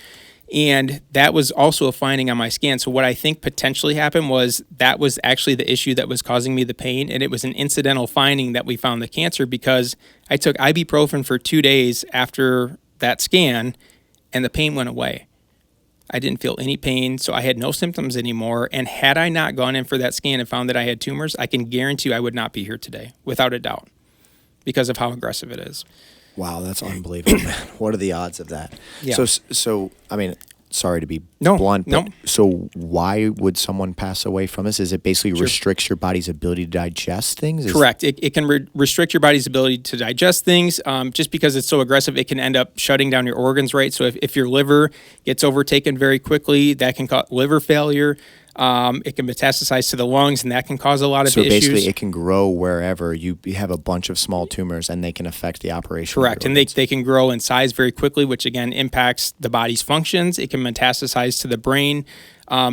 And that was also a finding on my scan. So what I think potentially happened was that was actually the issue that was causing me the pain. And it was an incidental finding that we found the cancer because I took ibuprofen for 2 days after that scan and the pain went away. I didn't feel any pain, so I had no symptoms anymore. And had I not gone in for that scan and found that I had tumors, I can guarantee you I would not be here today, without a doubt, because of how aggressive it is. Wow, that's unbelievable, man. What are the odds of that? Yeah. So I mean, sorry to be No, blunt, but no. so why would someone pass away from this? Is it basically restricts your body's ability to digest things? Correct. It can restrict your body's ability to digest things. Just because it's so aggressive, it can end up shutting down your organs, right? So if your liver gets overtaken very quickly, that can cause liver failure. It can metastasize to the lungs, and that can cause a lot of issues. So basically, it can grow wherever you have a bunch of small tumors, and they can affect the operation. Correct, and they can grow in size very quickly, which again impacts the body's functions. It can metastasize to the brain.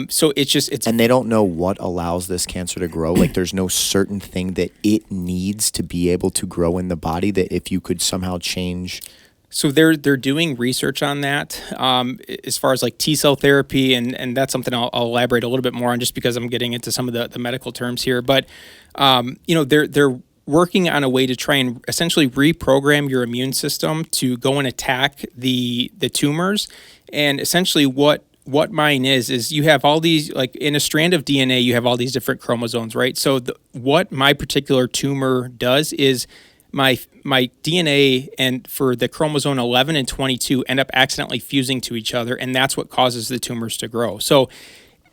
So it's and they don't know what allows this cancer to grow. Like there's no certain thing that it needs to be able to grow in the body that if you could somehow change. So they're doing research on that as far as like T-cell therapy, and that's something I'll elaborate a little bit more on just because I'm getting into some of the medical terms here. But, they're working on a way to try and essentially reprogram your immune system to go and attack the tumors. And essentially what mine is you have all these, like in a strand of DNA, you have all these different chromosomes, right? So what my particular tumor does is my DNA and for the chromosome 11 and 22 end up accidentally fusing to each other, and that's what causes the tumors to grow. So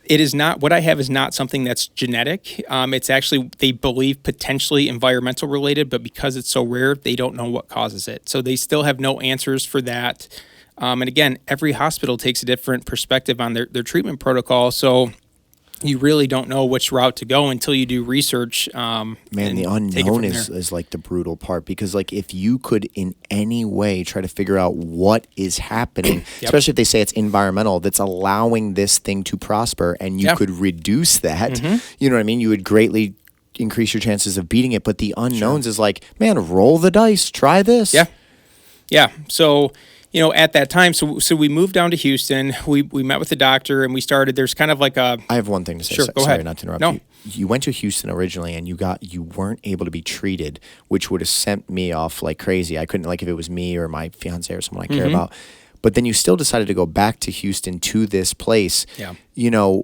it is not, what I have is not something that's genetic. It's actually, they believe, potentially environmental related, but because it's so rare, they don't know what causes it. So they still have no answers for that. And again, every hospital takes a different perspective on their treatment protocol. So you really don't know which route to go until you do research. Man, the unknown is like the brutal part, because like if you could in any way try to figure out what is happening, especially if they say it's environmental, that's allowing this thing to prosper, and you could reduce that, you know what I mean? You would greatly increase your chances of beating it. But the unknowns is like, man, roll the dice, try this. Yeah. So, at that time, so we moved down to Houston. We met with the doctor and we started. There's kind of like a. I have one thing to say. Sure, go sorry, ahead. not to interrupt No. you. You went to Houston originally, and you weren't able to be treated, which would have sent me off like crazy. I couldn't, like, if it was me or my fiance or someone I care about. But then you still decided to go back to Houston, to this place. Yeah.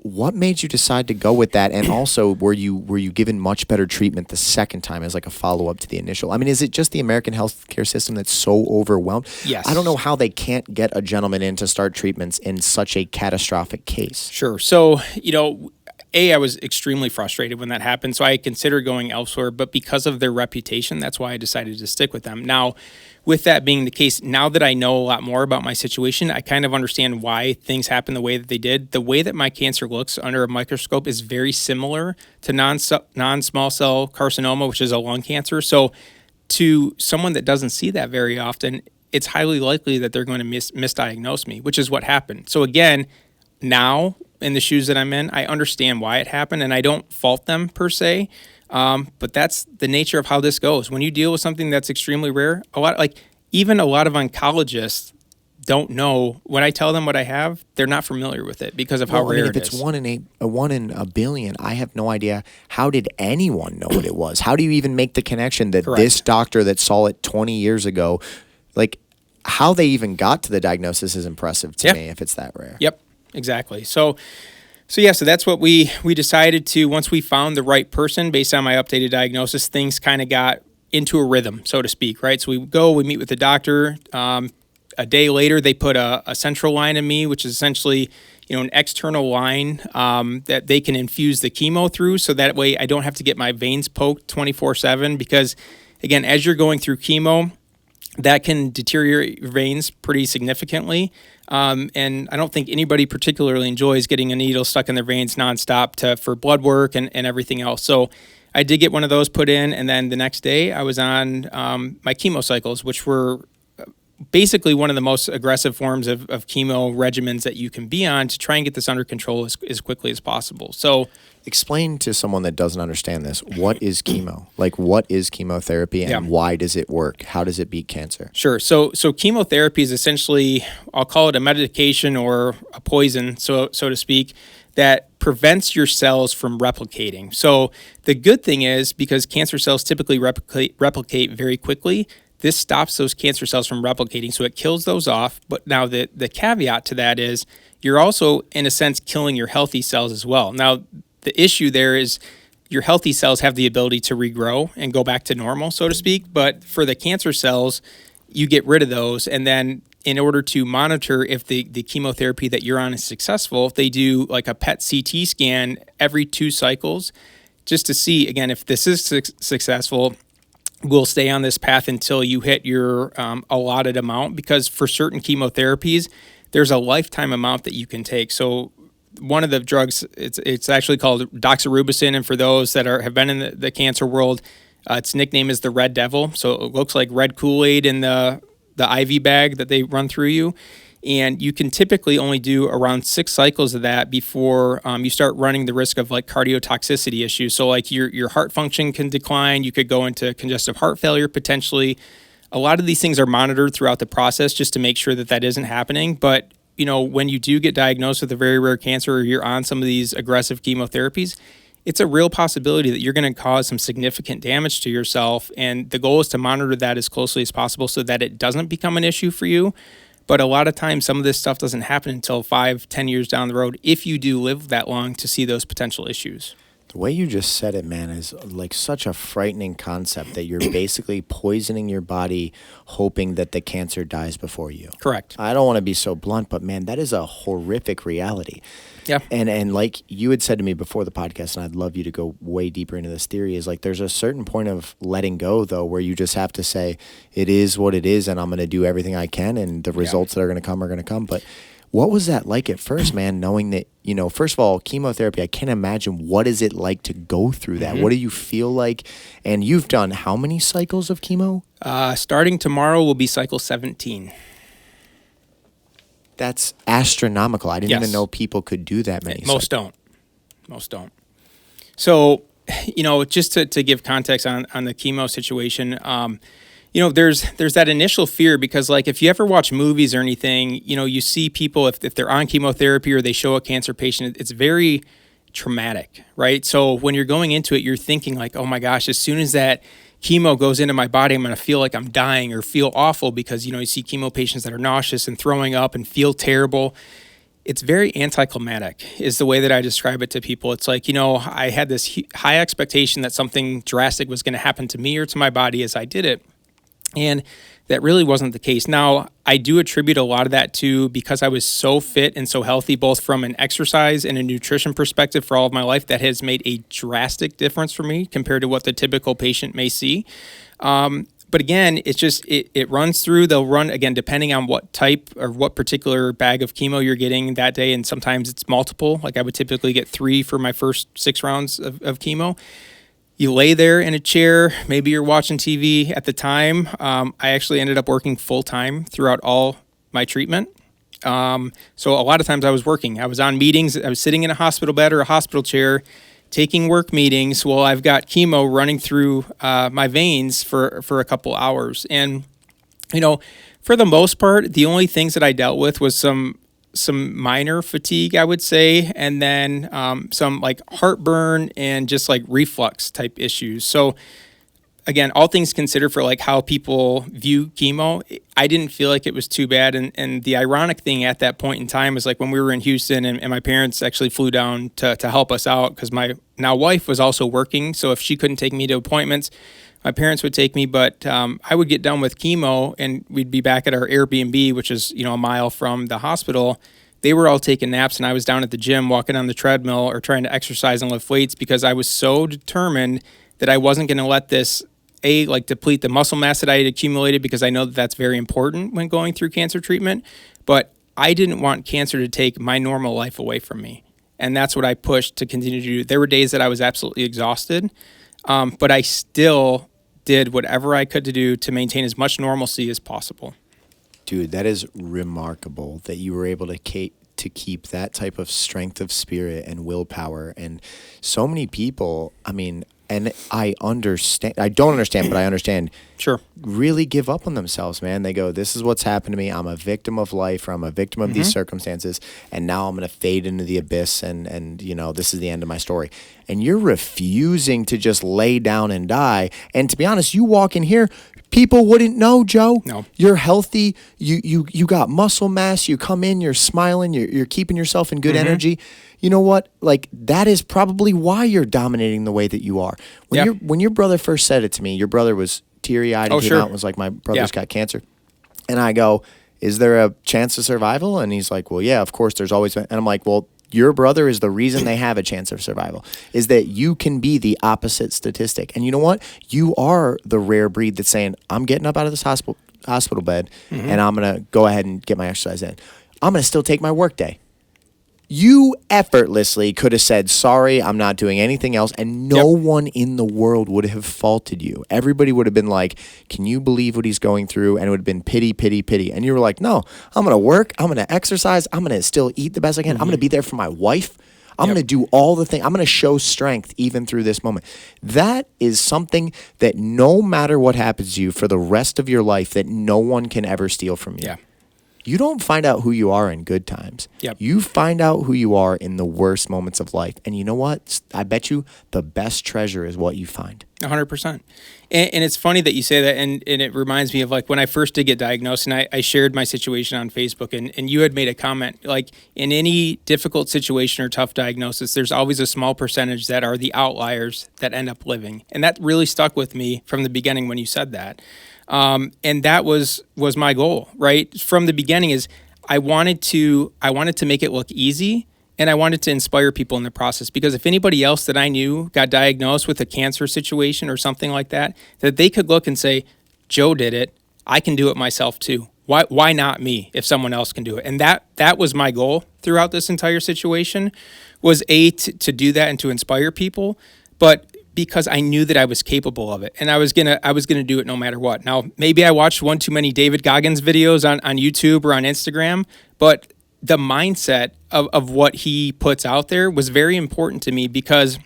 What made you decide to go with that? And also, were you given much better treatment the second time as like a follow-up to the initial? I mean, is it just the American healthcare system that's so overwhelmed? Yes. I don't know how they can't get a gentleman in to start treatments in such a catastrophic case. Sure. So, I was extremely frustrated when that happened. So I considered going elsewhere, but because of their reputation, that's why I decided to stick with them. Now, with that being the case, now that I know a lot more about my situation, I kind of understand why things happen the way that they did. The way that my cancer looks under a microscope is very similar to non-small cell carcinoma, which is a lung cancer. So to someone that doesn't see that very often, it's highly likely that they're going to misdiagnose me, which is what happened. So again, now in the shoes that I'm in, I understand why it happened, and I don't fault them per se. But that's the nature of how this goes. When you deal with something that's extremely rare, even a lot of oncologists don't know. When I tell them what I have, they're not familiar with it because of how rare it is. If it's one in a billion, I have no idea. How did anyone know what it was? How do you even make the connection that this doctor that saw it 20 years ago, like how they even got to the diagnosis is impressive to me if it's that rare. Yep, exactly. So that's what we decided to, once we found the right person based on my updated diagnosis, things kind of got into a rhythm, so to speak, right? So we meet with the doctor. A day later, they put a central line in me, which is essentially, an external line that they can infuse the chemo through. So that way I don't have to get my veins poked 24/7, because again, as you're going through chemo, that can deteriorate your veins pretty significantly. And I don't think anybody particularly enjoys getting a needle stuck in their veins nonstop for blood work and everything else. So I did get one of those put in. And then the next day I was on my chemo cycles, which were basically one of the most aggressive forms of chemo regimens that you can be on to try and get this under control as quickly as possible. So explain to someone that doesn't understand this, what is chemo? Like, what is chemotherapy and why does it work? How does it beat cancer? Sure. So chemotherapy is essentially, I'll call it a medication or a poison, so to speak, that prevents your cells from replicating. So the good thing is, because cancer cells typically replicate very quickly, this stops those cancer cells from replicating, so it kills those off. But now the caveat to that is you're also, in a sense, killing your healthy cells as well. Now, the issue there is your healthy cells have the ability to regrow and go back to normal, so to speak. But for the cancer cells, you get rid of those. And then in order to monitor if the chemotherapy that you're on is successful, they do like a PET CT scan every 2 cycles just to see, again, if this is successful. We'll stay on this path until you hit your allotted amount, because for certain chemotherapies, there's a lifetime amount that you can take. So one of the drugs, it's actually called doxorubicin, and for those that have been in the cancer world, its nickname is the Red Devil. So it looks like red Kool-Aid in the IV bag that they run through you. And you can typically only do around 6 cycles of that before you start running the risk of like cardiotoxicity issues. So like your heart function can decline. You could go into congestive heart failure potentially. A lot of these things are monitored throughout the process just to make sure that isn't happening. But when you do get diagnosed with a very rare cancer, or you're on some of these aggressive chemotherapies, it's a real possibility that you're going to cause some significant damage to yourself. And the goal is to monitor that as closely as possible so that it doesn't become an issue for you. But a lot of times, some of this stuff doesn't happen until 5-10 years down the road, if you do live that long to see those potential issues. The way you just said it, man, is like such a frightening concept that you're basically poisoning your body, hoping that the cancer dies before you. Correct. I don't want to be so blunt, but man, that is a horrific reality. Yeah. And like you had said to me before the podcast, and I'd love you to go way deeper into this theory, is like there's a certain point of letting go, though, where you just have to say, it is what it is, and I'm going to do everything I can, and the results that are going to come. But what was that like at first, man, knowing that, first of all, chemotherapy, I can't imagine what is it like to go through that? What do you feel like? And you've done how many cycles of chemo? Starting tomorrow will be cycle 17. That's astronomical. I didn't even know people could do that many. Most don't. So, just to give context on the chemo situation, there's that initial fear, because like if you ever watch movies or anything, you see people, if they're on chemotherapy or they show a cancer patient, it's very traumatic, right? So when you're going into it, you're thinking like, oh my gosh, as soon as that chemo goes into my body, I'm going to feel like I'm dying or feel awful, because, you see chemo patients that are nauseous and throwing up and feel terrible. It's very anticlimactic is the way that I describe it to people. It's like, I had this high expectation that something drastic was going to happen to me or to my body as I did it. And that really wasn't the case. Now, I do attribute a lot of that to because I was so fit and so healthy, both from an exercise and a nutrition perspective for all of my life, that has made a drastic difference for me compared to what the typical patient may see. But again, it's just, it runs through. They'll run, again, depending on what type or what particular bag of chemo you're getting that day. And sometimes it's multiple. Like I would typically get 3 for my first 6 rounds of chemo. You lay there in a chair, maybe you're watching TV at the time. I actually ended up working full-time throughout all my treatment. So a lot of times I was working. I was on meetings. I was sitting in a hospital bed or a hospital chair, taking work meetings while I've got chemo running through my veins for a couple hours. And, for the most part, the only things that I dealt with was some minor fatigue, I would say, and then some like heartburn and just like reflux type issues. So again, all things considered for like how people view chemo, I didn't feel like it was too bad. And the ironic thing at that point in time was like when we were in Houston and my parents actually flew down to help us out, because my now wife was also working. So if she couldn't take me to appointments, my parents would take me, but I would get done with chemo and we'd be back at our Airbnb, which is, a mile from the hospital. They were all taking naps and I was down at the gym walking on the treadmill or trying to exercise and lift weights, because I was so determined that I wasn't going to let this, deplete the muscle mass that I had accumulated, because I know that that's very important when going through cancer treatment. But I didn't want cancer to take my normal life away from me. And that's what I pushed to continue to do. There were days that I was absolutely exhausted, but I still did whatever I could to do to maintain as much normalcy as possible. Dude, that is remarkable that you were able to keep that type of strength of spirit and willpower. And so many people, I mean, and I don't understand, but I understand. Sure. Really give up on themselves, man. They go, this is what's happened to me. I'm a victim of life, or I'm a victim of these circumstances, and now I'm going to fade into the abyss, and this is the end of my story. And you're refusing to just lay down and die. And to be honest, you walk in here, people wouldn't know, Joe. No. You're healthy. You got muscle mass. You come in, you're smiling. You're keeping yourself in good energy. You know what? Like, that is probably why you're dominating the way that you are. When your brother first said it to me, your brother was teary-eyed and came out and was like, my brother's got cancer. And I go, is there a chance of survival? And he's like, well, yeah, of course there's always been. And I'm like, well, your brother is the reason they have a chance of survival, is that you can be the opposite statistic. And you know what? You are the rare breed that's saying, I'm getting up out of this hospital bed and I'm going to go ahead and get my exercise in. I'm going to still take my work day. You effortlessly could have said, sorry, I'm not doing anything else, and no one in the world would have faulted you. Everybody would have been like, can you believe what he's going through? And it would have been pity, pity, pity. And you were like, no, I'm going to work. I'm going to exercise. I'm going to still eat the best I can. I'm going to be there for my wife. I'm going to do all the things. I'm going to show strength even through this moment. That is something that no matter what happens to you for the rest of your life, that no one can ever steal from you. Yeah. You don't find out who you are in good times. Yep. You find out who you are in the worst moments of life. And you know what? I bet you the best treasure is what you find. 100%. And it's funny that you say that, and it reminds me of like when I first did get diagnosed, and I shared my situation on Facebook, and you had made a comment, like in any difficult situation or tough diagnosis, there's always a small percentage that are the outliers that end up living. And that really stuck with me from the beginning when you said that. And that was my goal, right? From the beginning is I wanted to make it look easy, and I wanted to inspire people in the process, because if anybody else that I knew got diagnosed with a cancer situation or something like that they could look and say, Joe did it, I can do it myself too. Why not me if someone else can do it? And that was my goal throughout this entire situation, was to do that and to inspire people, but because I knew that I was capable of it, and I was gonna do it no matter what. Now, maybe I watched one too many David Goggins videos on YouTube or on Instagram, but the mindset of what he puts out there was very important to me, because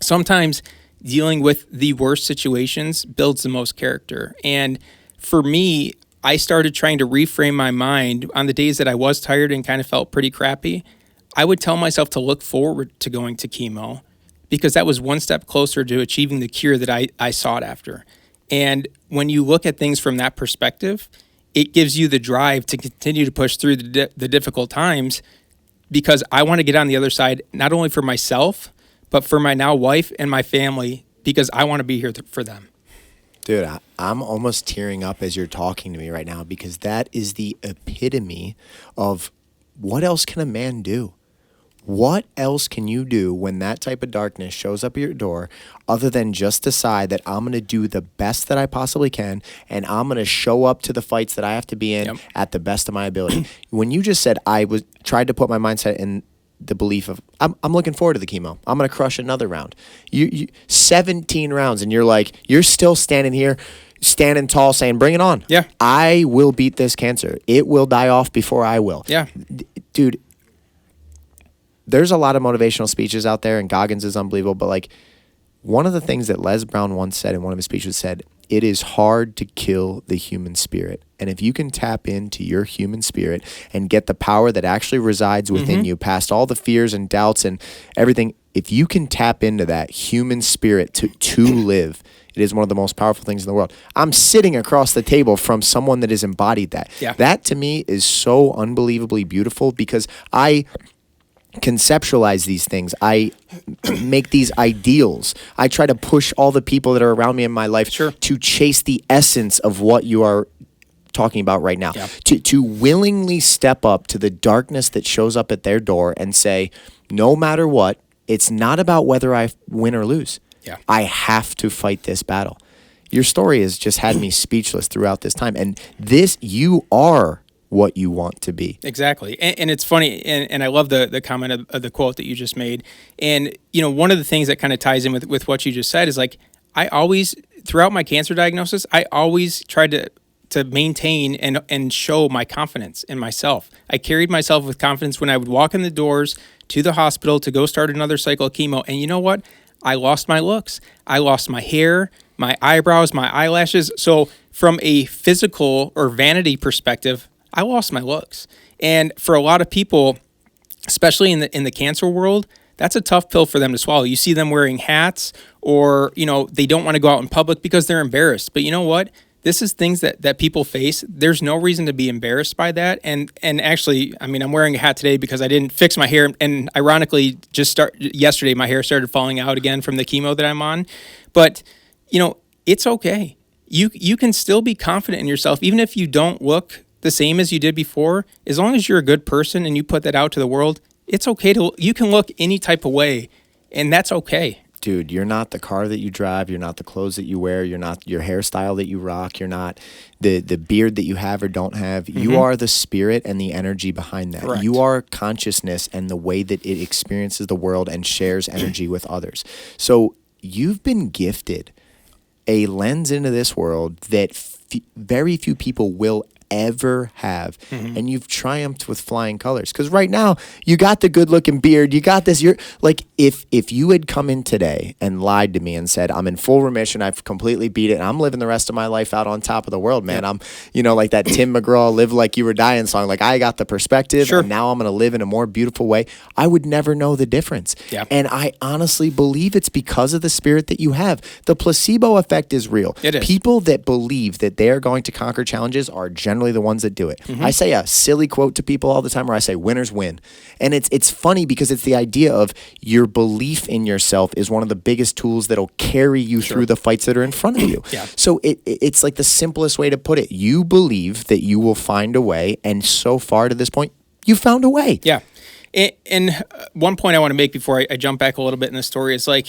sometimes dealing with the worst situations builds the most character. And for me, I started trying to reframe my mind on the days that I was tired and kind of felt pretty crappy. I would tell myself to look forward to going to chemo, because that was one step closer to achieving the cure that I sought after. And when you look at things from that perspective, it gives you the drive to continue to push through the difficult times, because I want to get on the other side, not only for myself, but for my now wife and my family, because I want to be here for them. Dude, I'm almost tearing up as you're talking to me right now, because that is the epitome of what else can a man do? What else can you do when that type of darkness shows up at your door, other than just decide that I'm going to do the best that I possibly can, and I'm going to show up to the fights that I have to be in at the best of my ability? When you just said tried to put my mindset in the belief of I'm looking forward to the chemo. I'm going to crush another round. You 17 rounds, and you're still standing here, standing tall, saying, bring it on. Yeah. I will beat this cancer. It will die off before I will. Yeah. Dude, there's a lot of motivational speeches out there, and Goggins is unbelievable, but like one of the things that Les Brown once said in one of his speeches said, it is hard to kill the human spirit. And if you can tap into your human spirit and get the power that actually resides within you, past all the fears and doubts and everything, if you can tap into that human spirit to live, it is one of the most powerful things in the world. I'm sitting across the table from someone that has embodied that. Yeah. That to me is so unbelievably beautiful, because I conceptualize these things. I make these ideals. I try to push all the people that are around me in my life to chase the essence of what you are talking about right now. Yeah. To willingly step up to the darkness that shows up at their door and say, no matter what, it's not about whether I win or lose. Yeah. I have to fight this battle. Your story has just had me speechless throughout this time. And you are what you want to be. Exactly. And it's funny, and I love the comment of the quote that you just made. And, one of the things that kind of ties in with what you just said is like, I always, throughout my cancer diagnosis, I always tried to to maintain and show my confidence in myself. I carried myself with confidence when I would walk in the doors to the hospital to go start another cycle of chemo. And you know what? I lost my looks. I lost my hair, my eyebrows, my eyelashes. So from a physical or vanity perspective, I lost my looks. And for a lot of people, especially in the cancer world, that's a tough pill for them to swallow. You see them wearing hats, or, they don't want to go out in public because they're embarrassed. But you know what? This is things that people face. There's no reason to be embarrassed by that. And actually, I'm wearing a hat today because I didn't fix my hair. And ironically, yesterday, my hair started falling out again from the chemo that I'm on. But, it's okay. You can still be confident in yourself, even if you don't look the same as you did before. As long as you're a good person and you put that out to the world, it's okay you can look any type of way, and that's okay. Dude, you're not the car that you drive. You're not the clothes that you wear. You're not your hairstyle that you rock. You're not the beard that you have or don't have. Mm-hmm. You are the spirit and the energy behind that. Correct. You are consciousness and the way that it experiences the world and shares energy with others. So you've been gifted a lens into this world that very few people will ever have. Mm-hmm. And you've triumphed with flying colors. Because right now, you got the good looking beard, you got this, you're like, if you had come in today and lied to me and said, I'm in full remission, I've completely beat it, and I'm living the rest of my life out on top of the world, man. Yep. I'm, like that Tim McGraw Live Like You Were Dying song, like I got the perspective, sure, and now I'm going to live in a more beautiful way. I would never know the difference. Yep. And I honestly believe it's because of the spirit that you have. The placebo effect is real. It is. People that believe that they're going to conquer challenges are generally the ones that do it. Mm-hmm. I say a silly quote to people all the time where I say winners win. And it's funny because it's the idea of your belief in yourself is one of the biggest tools that'll carry you sure, through the fights that are in front of you. Yeah. So it's like the simplest way to put it. You believe that you will find a way, and so far to this point, you found a way. Yeah. And one point I want to make before I jump back a little bit in the story is like,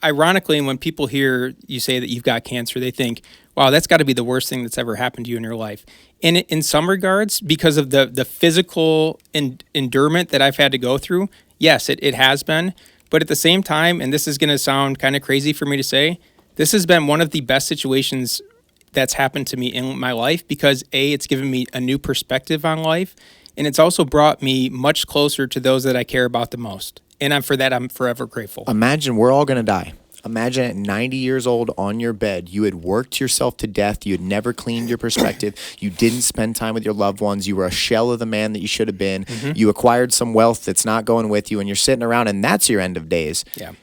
ironically, when people hear you say that you've got cancer, they think, wow, that's got to be the worst thing that's ever happened to you in your life. And in some regards, because of the physical endurance that I've had to go through, yes, it has been. But at the same time, and this is going to sound kind of crazy for me to say, this has been one of the best situations that's happened to me in my life because, A, it's given me a new perspective on life, and it's also brought me much closer to those that I care about the most. And for that, I'm forever grateful. Imagine we're all going to die. Imagine at 90 years old on your bed, you had worked yourself to death. You had never cleaned your perspective. You didn't spend time with your loved ones. You were a shell of the man that you should have been. Mm-hmm. You acquired some wealth that's not going with you, and you're sitting around, and that's your end of days. Yeah.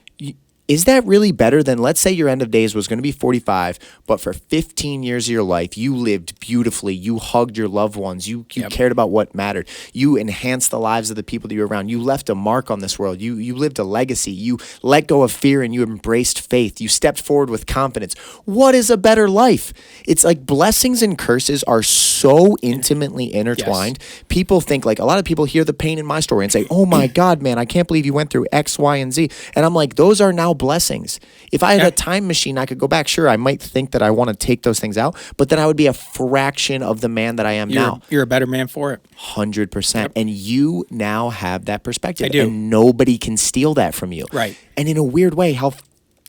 Is that really better than, let's say your end of days was going to be 45, but for 15 years of your life, you lived beautifully. You hugged your loved ones. You yep, cared about what mattered. You enhanced the lives of the people that you were around. You left a mark on this world. You lived a legacy. You let go of fear and you embraced faith. You stepped forward with confidence. What is a better life? It's like blessings and curses are so intimately intertwined. Yes. People think, like, a lot of people hear the pain in my story and say, oh my God, man, I can't believe you went through X, Y, and Z. And I'm like, those are now blessings. If I had a time machine, I could go back. Sure, I might think that I want to take those things out, but then I would be a fraction of the man that I am now. You're a better man for it. 100%. Yep. And you now have that perspective. I do. And nobody can steal that from you. Right. And in a weird way, how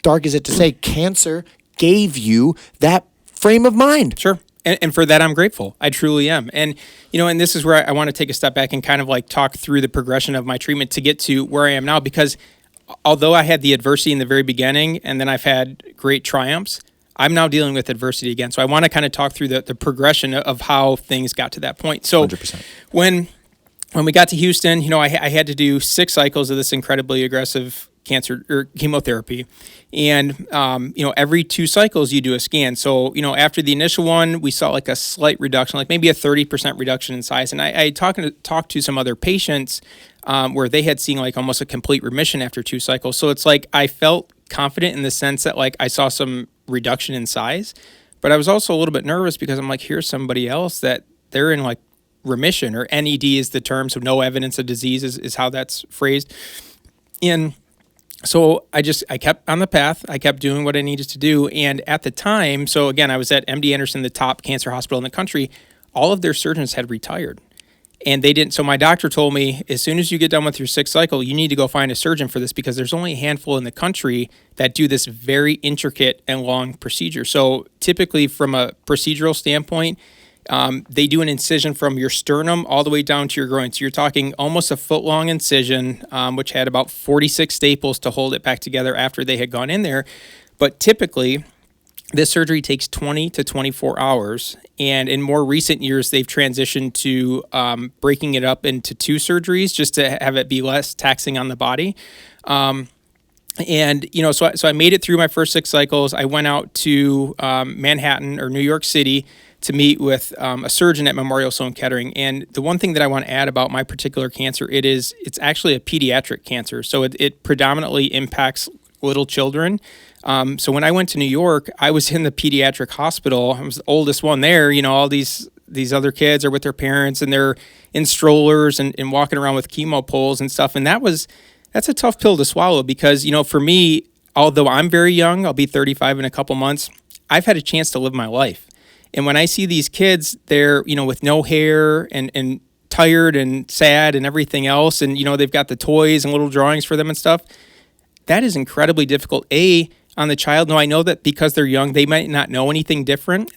dark is it to say cancer gave you that frame of mind? Sure. And for that, I'm grateful. I truly am. And, and this is where I want to take a step back and kind of like talk through the progression of my treatment to get to where I am now, because although I had the adversity in the very beginning and then I've had great triumphs, I'm now dealing with adversity again. So I want to kind of talk through the progression of how things got to that point. So 100%. When we got to Houston, I had to do 6 cycles of this incredibly aggressive cancer or chemotherapy. And, every 2 cycles you do a scan. So, after the initial one, we saw like a slight reduction, like maybe a 30% reduction in size. And I talked to some other patients where they had seen like almost a complete remission after 2 cycles. So it's like I felt confident in the sense that like I saw some reduction in size, but I was also a little bit nervous because I'm like, here's somebody else that they're in like remission, or NED is the term. So no evidence of disease is how that's phrased. And so I kept on the path. I kept doing what I needed to do. And at the time, so again, I was at MD Anderson, the top cancer hospital in the country. All of their surgeons had retired. And they didn't. So my doctor told me, as soon as you get done with your 6th cycle, you need to go find a surgeon for this, because there's only a handful in the country that do this very intricate and long procedure. So typically, from a procedural standpoint, they do an incision from your sternum all the way down to your groin. So you're talking almost a foot-long incision, which had about 46 staples to hold it back together after they had gone in there. But typically, this surgery takes 20 to 24 hours. And in more recent years, they've transitioned to breaking it up into 2 surgeries just to have it be less taxing on the body. So I made it through my first 6 cycles. I went out to Manhattan or New York City to meet with a surgeon at Memorial Sloan Kettering. And the one thing that I want to add about my particular cancer, it's actually a pediatric cancer. So it predominantly impacts little children. So when I went to New York, I was in the pediatric hospital. I was the oldest one there. All these other kids are with their parents, and they're in strollers and walking around with chemo poles and stuff. And that's a tough pill to swallow, because, for me, although I'm very young, I'll be 35 in a couple months, I've had a chance to live my life. And when I see these kids, they're, with no hair and tired and sad and everything else, and, they've got the toys and little drawings for them and stuff, that is incredibly difficult, on the child. No, I know that because they're young, they might not know anything different.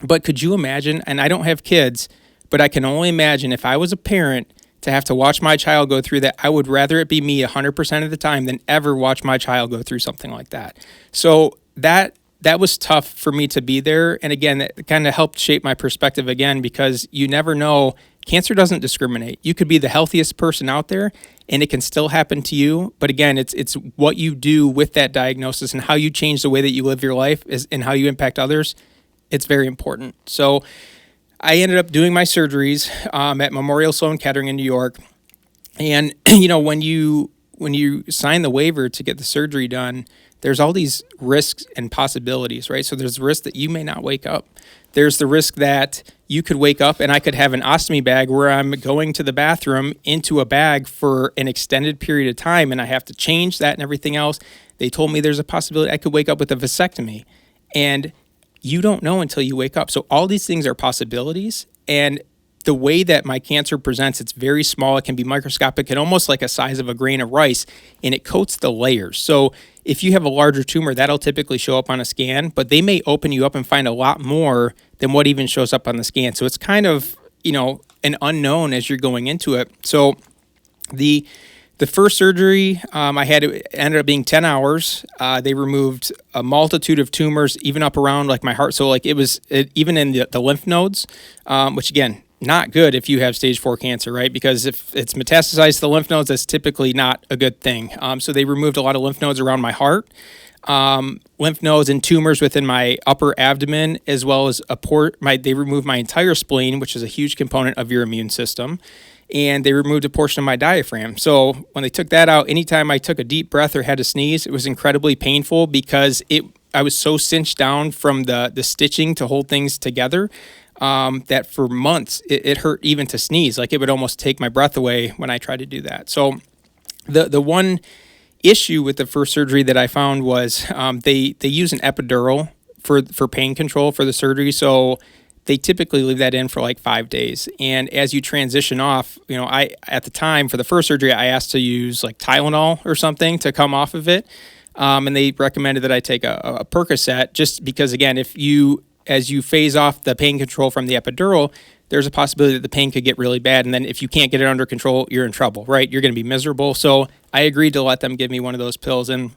But could you imagine, and I don't have kids, but I can only imagine if I was a parent to have to watch my child go through that, I would rather it be me 100% of the time than ever watch my child go through something like that. So that was tough for me to be there. And again, that kind of helped shape my perspective again, because you never know. Cancer doesn't discriminate. You could be the healthiest person out there, and it can still happen to you. But again, it's what you do with that diagnosis and how you change the way that you live your life and how you impact others. It's very important. So I ended up doing my surgeries at Memorial Sloan Kettering in New York. And, when you sign the waiver to get the surgery done, there's all these risks and possibilities, right? So there's the risk that you may not wake up. There's the risk that you could wake up and I could have an ostomy bag where I'm going to the bathroom into a bag for an extended period of time, and I have to change that and everything else. They told me there's a possibility I could wake up with a vasectomy, and you don't know until you wake up. So all these things are possibilities, and the way that my cancer presents, it's very small. It can be microscopic and almost like a size of a grain of rice, and it coats the layers. So if you have a larger tumor, that'll typically show up on a scan, but they may open you up and find a lot more than what even shows up on the scan. So it's kind of, an unknown as you're going into it. So the first surgery ended up being 10 hours. They removed a multitude of tumors, even up around like my heart. So like even in the lymph nodes, which again, not good if you have stage 4 cancer, right? Because if it's metastasized to the lymph nodes, that's typically not a good thing. So they removed a lot of lymph nodes around my heart, lymph nodes and tumors within my upper abdomen, as well as they removed my entire spleen, which is a huge component of your immune system. And they removed a portion of my diaphragm. So when they took that out, anytime I took a deep breath or had to sneeze, it was incredibly painful because I was so cinched down from the stitching to hold things together that for months it hurt even to sneeze. Like it would almost take my breath away when I tried to do that. So the one issue with the first surgery that I found was they use an epidural for pain control for the surgery. So they typically leave that in for like 5 days. And as you transition off, at the time for the first surgery, I asked to use like Tylenol or something to come off of it. And they recommended that I take a Percocet just because, again, as you phase off the pain control from the epidural, there's a possibility that the pain could get really bad. And then if you can't get it under control, you're in trouble, right? You're going to be miserable. So I agreed to let them give me one of those pills. And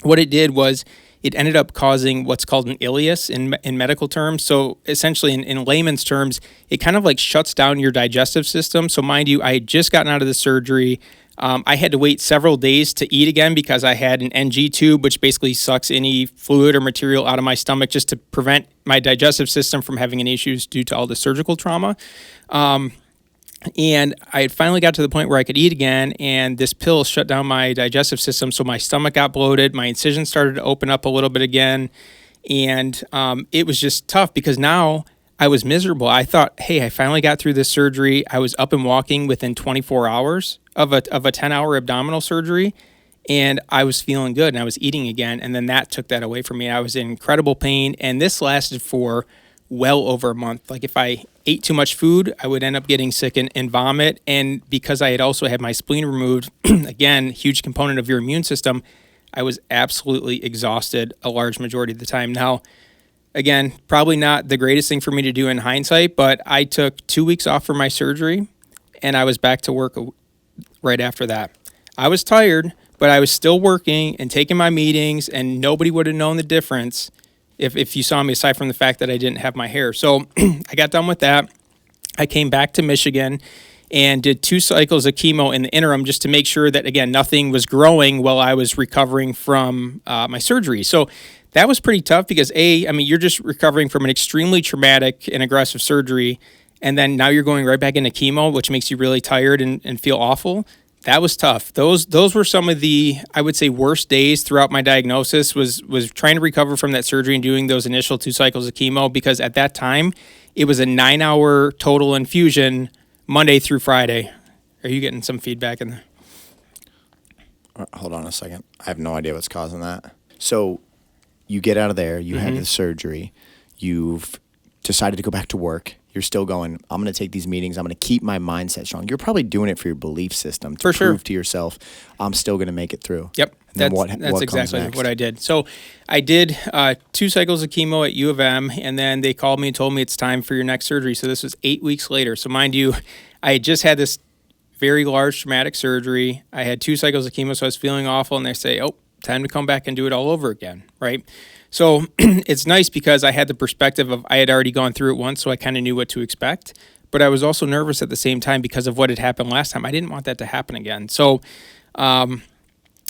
what it did was it ended up causing what's called an ileus in medical terms. So essentially in layman's terms, it kind of like shuts down your digestive system. So mind you, I had just gotten out of the surgery. I had to wait several days to eat again because I had an NG tube, which basically sucks any fluid or material out of my stomach just to prevent my digestive system from having any issues due to all the surgical trauma. And I had finally got to the point where I could eat again, and this pill shut down my digestive system. So my stomach got bloated. My incision started to open up a little bit again. And it was just tough because now I was miserable. I thought, hey, I finally got through this surgery. I was up and walking within 24 hours of a 10-hour abdominal surgery, and I was feeling good, and I was eating again. And then that took that away from me. I was in incredible pain, and this lasted for well over a month. Like if I ate too much food, I would end up getting sick and vomit. And because I had also had my spleen removed, again, huge component of your immune system, I was absolutely exhausted a large majority of the time. Now, again, probably not the greatest thing for me to do in hindsight, but I took 2 weeks off for my surgery and I was back to work right after that. I was tired, but I was still working and taking my meetings, and nobody would have known the difference if you saw me, aside from the fact that I didn't have my hair. So I got done with that. I came back to Michigan and did 2 cycles of chemo in the interim just to make sure that, again, nothing was growing while I was recovering from my surgery. So that was pretty tough because, you're just recovering from an extremely traumatic and aggressive surgery, and then now you're going right back into chemo, which makes you really tired and feel awful. That was tough. Those were some of the, I would say, worst days throughout my diagnosis was trying to recover from that surgery and doing those initial 2 cycles of chemo, because at that time, it was a 9-hour total infusion Monday through Friday. Are you getting some feedback in there? Hold on a second. I have no idea what's causing that. So you get out of there, you had the surgery, you've decided to go back to work. You're still going, I'm going to take these meetings. I'm going to keep my mindset strong. You're probably doing it for your belief system to prove to yourself, I'm still going to make it through. Yep. That's exactly what I did. So I did 2 cycles of chemo at U of M, and then they called me and told me it's time for your next surgery. So this was 8 weeks later. So mind you, I had just had this very large traumatic surgery. I had 2 cycles of chemo, so I was feeling awful, and they say, oh, time to come back and do it all over again, right? So it's nice because I had the perspective of I had already gone through it once, so I kind of knew what to expect. But I was also nervous at the same time because of what had happened last time. I didn't want that to happen again. So I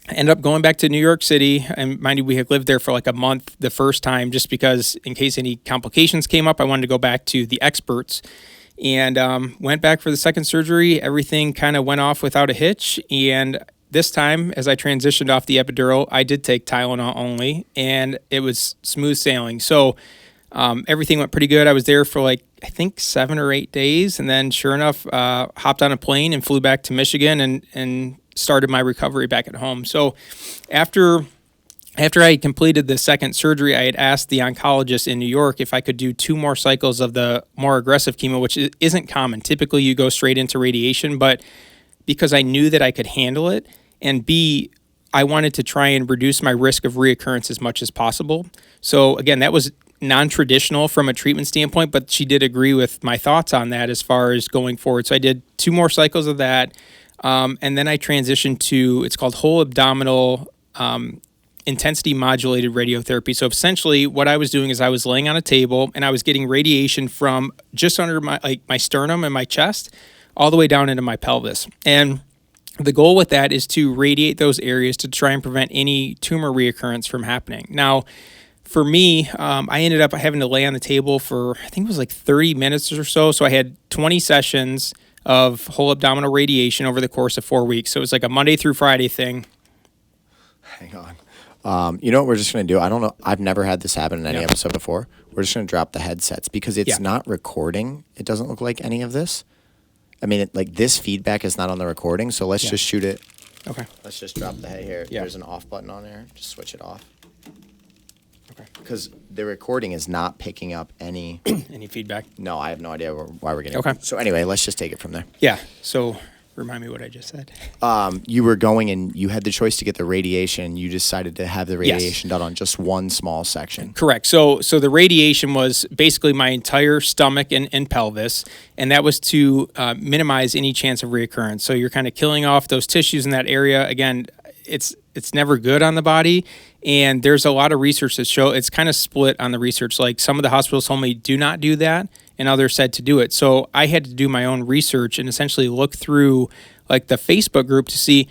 ended up going back to New York City. And mind you, we had lived there for like a month the first time, just because in case any complications came up, I wanted to go back to the experts. And went back for the second surgery. Everything kind of went off without a hitch. And this time, as I transitioned off the epidural, I did take Tylenol only, and it was smooth sailing. So everything went pretty good. I was there for I think 7 or 8 days, and then sure enough, hopped on a plane and flew back to Michigan and started my recovery back at home. So after I completed the second surgery, I had asked the oncologist in New York if I could do 2 more cycles of the more aggressive chemo, which isn't common. Typically, you go straight into radiation, but because I knew that I could handle it, and B, I wanted to try and reduce my risk of reoccurrence as much as possible. So again, that was non-traditional from a treatment standpoint, but she did agree with my thoughts on that as far as going forward. So I did 2 more cycles of that, and then I transitioned to, it's called whole abdominal intensity modulated radiotherapy. So essentially what I was doing is I was laying on a table and I was getting radiation from just under my sternum and my chest all the way down into my pelvis. And the goal with that is to radiate those areas to try and prevent any tumor reoccurrence from happening. Now, for me, I ended up having to lay on the table for, I think it was 30 minutes or so. So I had 20 sessions of whole abdominal radiation over the course of 4 weeks. So it was like a Monday through Friday thing. Hang on. You know what we're just going to do? I don't know. I've never had this happen in any episode before. We're just going to drop the headsets because it's not recording. It doesn't look like any of this. I mean, this feedback is not on the recording, so let's just shoot it. Okay. Let's just drop the head here. Yeah. There's an off button on there. Just switch it off. Okay. Because the recording is not picking up any... Any feedback? No, I have no idea why we're getting... Okay. So anyway, let's just take it from there. Yeah. So remind me what I just said. You were going and you had the choice to get the radiation. You decided to have the radiation done on just one small section. Correct. So the radiation was basically my entire stomach and pelvis, and that was to minimize any chance of reoccurrence. So you're kind of killing off those tissues in that area. Again, it's never good on the body, and there's a lot of research that show it's kind of split on the research. Like some of the hospitals told me do not do that, and others said to do it. So I had to do my own research and essentially look through the Facebook group to see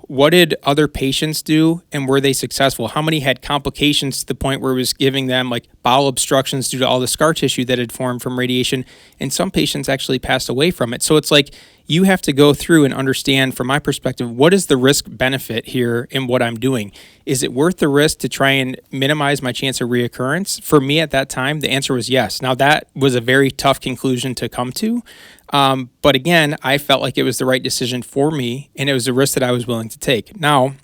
what did other patients do and were they successful? How many had complications to the point where it was giving them bowel obstructions due to all the scar tissue that had formed from radiation? And some patients actually passed away from it. So it's you have to go through and understand, from my perspective, what is the risk benefit here in what I'm doing? Is it worth the risk to try and minimize my chance of reoccurrence? For me at that time, the answer was yes. Now that was a very tough conclusion to come to. But again, I felt like it was the right decision for me, and it was a risk that I was willing to take. Now,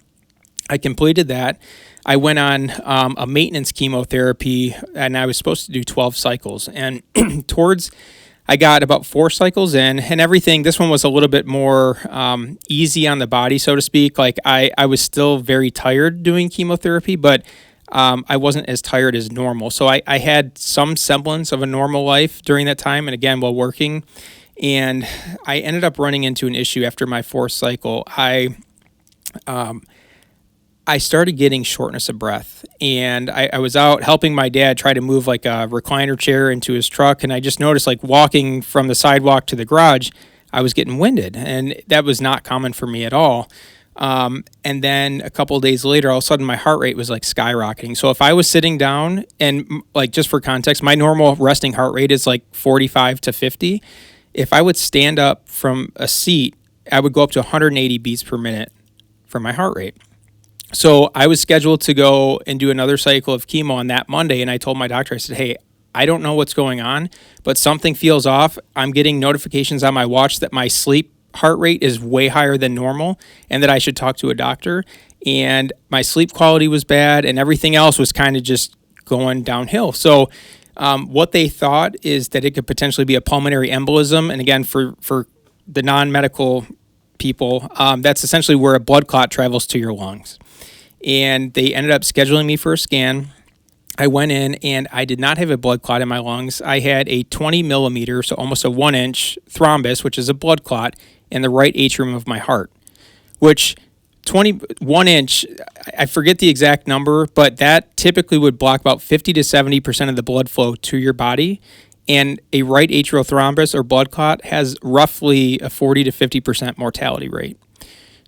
I completed that. I went on a maintenance chemotherapy, and I was supposed to do 12 cycles. And I got about 4 cycles in, and everything. This one was a little bit more easy on the body, so to speak. Like I was still very tired doing chemotherapy, but I wasn't as tired as normal. So I had some semblance of a normal life during that time, and again, while working. And I ended up running into an issue after my 4th cycle. I started getting shortness of breath, and I was out helping my dad try to move like a recliner chair into his truck, and I just noticed, like, walking from the sidewalk to the garage, I was getting winded, and that was not common for me at all. And then a couple of days later, all of a sudden my heart rate was like skyrocketing. So if I was sitting down, and like, just for context, my normal resting heart rate is like 45 to 50. If I would stand up from a seat, I would go up to 180 beats per minute for my heart rate. So I was scheduled to go and do another cycle of chemo on that Monday, and I told my doctor, I said, hey, I don't know what's going on, but something feels off. I'm getting notifications on my watch that my sleep heart rate is way higher than normal and that I should talk to a doctor. And my sleep quality was bad, and everything else was kind of just going downhill. So what they thought is that it could potentially be a pulmonary embolism. And again, for the non-medical people, that's essentially where a blood clot travels to your lungs. And they ended up scheduling me for a scan. I went in, and I did not have a blood clot in my lungs. I had a 20 millimeter, so almost a 1-inch thrombus, which is a blood clot, in the right atrium of my heart, which 1 inch, I forget the exact number, but that typically would block about 50 to 70% of the blood flow to your body. And a right atrial thrombus or blood clot has roughly a 40 to 50% mortality rate.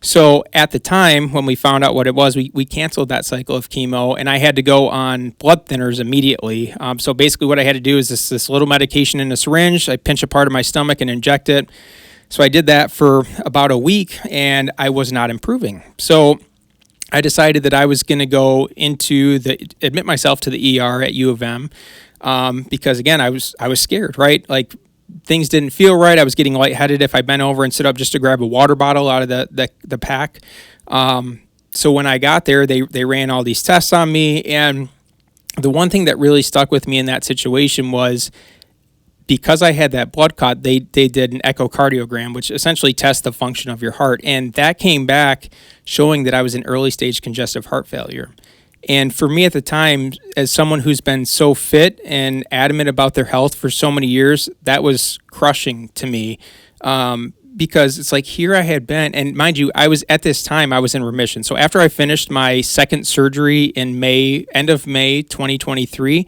So at the time, when we found out what it was, we canceled that cycle of chemo, and I had to go on blood thinners immediately. So basically what I had to do is this little medication in a syringe. I pinch a part of my stomach and inject it. So I did that for about a week, and I was not improving. So I decided that I was going to go admit myself to the ER at U of M, because again, I was scared, right? Like, things didn't feel right. I was getting lightheaded if I bent over and stood up just to grab a water bottle out of the pack. So when I got there, they ran all these tests on me, and the one thing that really stuck with me in that situation was, because I had that blood clot, they did an echocardiogram, which essentially tests the function of your heart. And that came back showing that I was in early stage congestive heart failure. And for me at the time, as someone who's been so fit and adamant about their health for so many years, that crushing to me. Because it's like, here I had been, and mind you, I was in remission. So after I finished my second surgery in end of May 2023,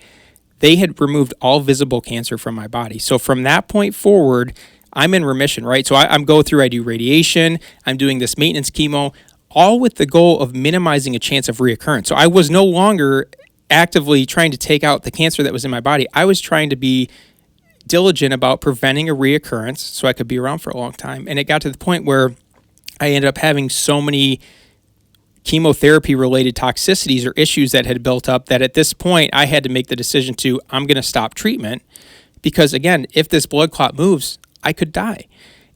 they had removed all visible cancer from my body. So from that point forward, I'm in remission, right? So I do radiation, I'm doing this maintenance chemo, all with the goal of minimizing a chance of reoccurrence. So I was no longer actively trying to take out the cancer that was in my body. I was trying to be diligent about preventing a reoccurrence so I could be around for a long time. And it got to the point where I ended up having so many chemotherapy-related toxicities or issues that had built up that at this point I had to make the decision I'm going to stop treatment, because again, if this blood clot moves, I could die.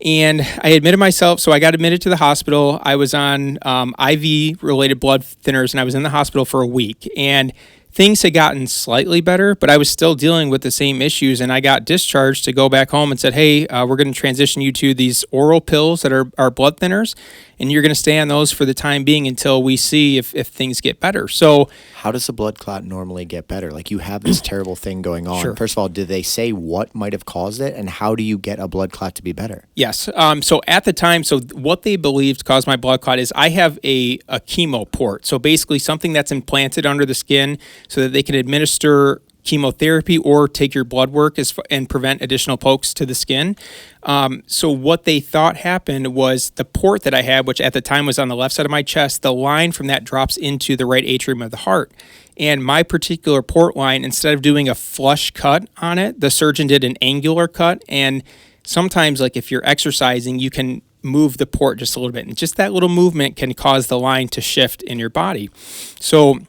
And I admitted myself, so I got admitted to the hospital. I was on IV-related blood thinners, and I was in the hospital for a week. And things had gotten slightly better, but I was still dealing with the same issues. And I got discharged to go back home and said, hey, we're going to transition you to these oral pills that are blood thinners, and you're going to stay on those for the time being until we see if things get better. So how does a blood clot normally get better? Like, you have this terrible thing going on. Sure. First of all, did they say what might have caused it, and how do you get a blood clot to be better? Yes. So at the time, what they believed caused my blood clot is I have a chemo port. So basically something that's implanted under the skin so that they can administer chemotherapy or take your blood work and prevent additional pokes to the skin. So what they thought happened was the port that I had, which at the time was on the left side of my chest, the line from that drops into the right atrium of the heart. And my particular port line, instead of doing a flush cut on it, the surgeon did an angular cut. And sometimes, like, if you're exercising, you can move the port just a little bit. And just that little movement can cause the line to shift in your body. So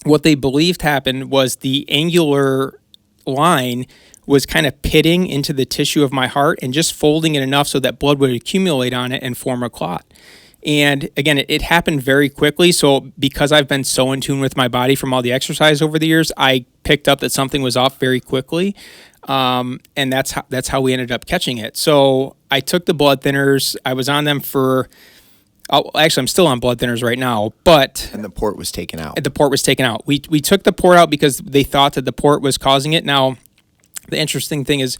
what they believed happened was the angular line was kind of pitting into the tissue of my heart and just folding it enough so that blood would accumulate on it and form a clot. And again, it happened very quickly. So because I've been so in tune with my body from all the exercise over the years, I picked up that something was off very quickly. And that's how we ended up catching it. So I took the blood thinners. I was on them for, actually, I'm still on blood thinners right now, but. And the port was taken out. The port was taken out. We took the port out because they thought that the port was causing it. Now, the interesting thing is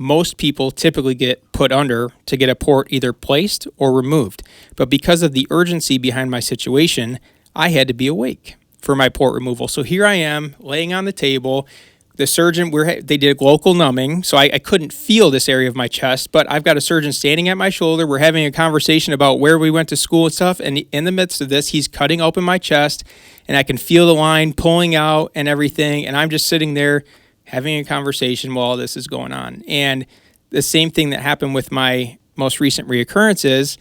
most people typically get put under to get a port either placed or removed. But because of the urgency behind my situation, I had to be awake for my port removal. So here I am laying on the table. The surgeon, they did local numbing, so I couldn't feel this area of my chest, but I've got a surgeon standing at my shoulder. We're having a conversation about where we went to school and stuff, and in the midst of this, he's cutting open my chest, and I can feel the line pulling out and everything, and I'm just sitting there having a conversation while all this is going on. And the same thing that happened with my most recent reoccurrences,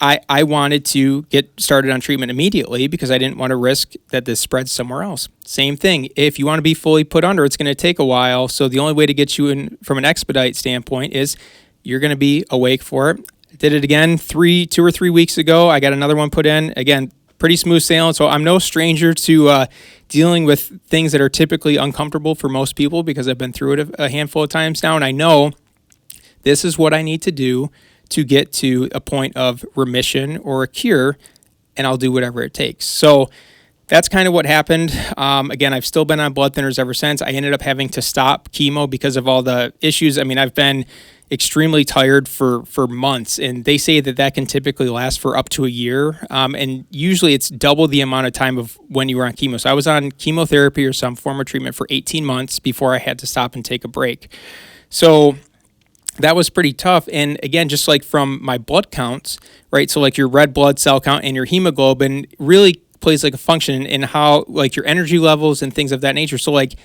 I wanted to get started on treatment immediately because I didn't want to risk that this spreads somewhere else. Same thing. If you want to be fully put under, it's going to take a while. So the only way to get you in from an expedite standpoint is you're going to be awake for it. I did it again 2 or 3 weeks ago. I got another one put in. Again, pretty smooth sailing. So I'm no stranger to dealing with things that are typically uncomfortable for most people because I've been through it a handful of times now. And I know this is what I need to do to get to a point of remission or a cure, and I'll do whatever it takes. So that's kind of what happened. Again, I've still been on blood thinners ever since. I ended up having to stop chemo because of all the issues. I mean, I've been extremely tired for months, and they say that can typically last for up to a year. And usually it's double the amount of time of when you were on chemo. So I was on chemotherapy or some form of treatment for 18 months before I had to stop and take a break. So that was pretty tough. And again, just like from my blood counts, right? So like your red blood cell count and your hemoglobin really plays like a function in how like your energy levels and things of that nature. So like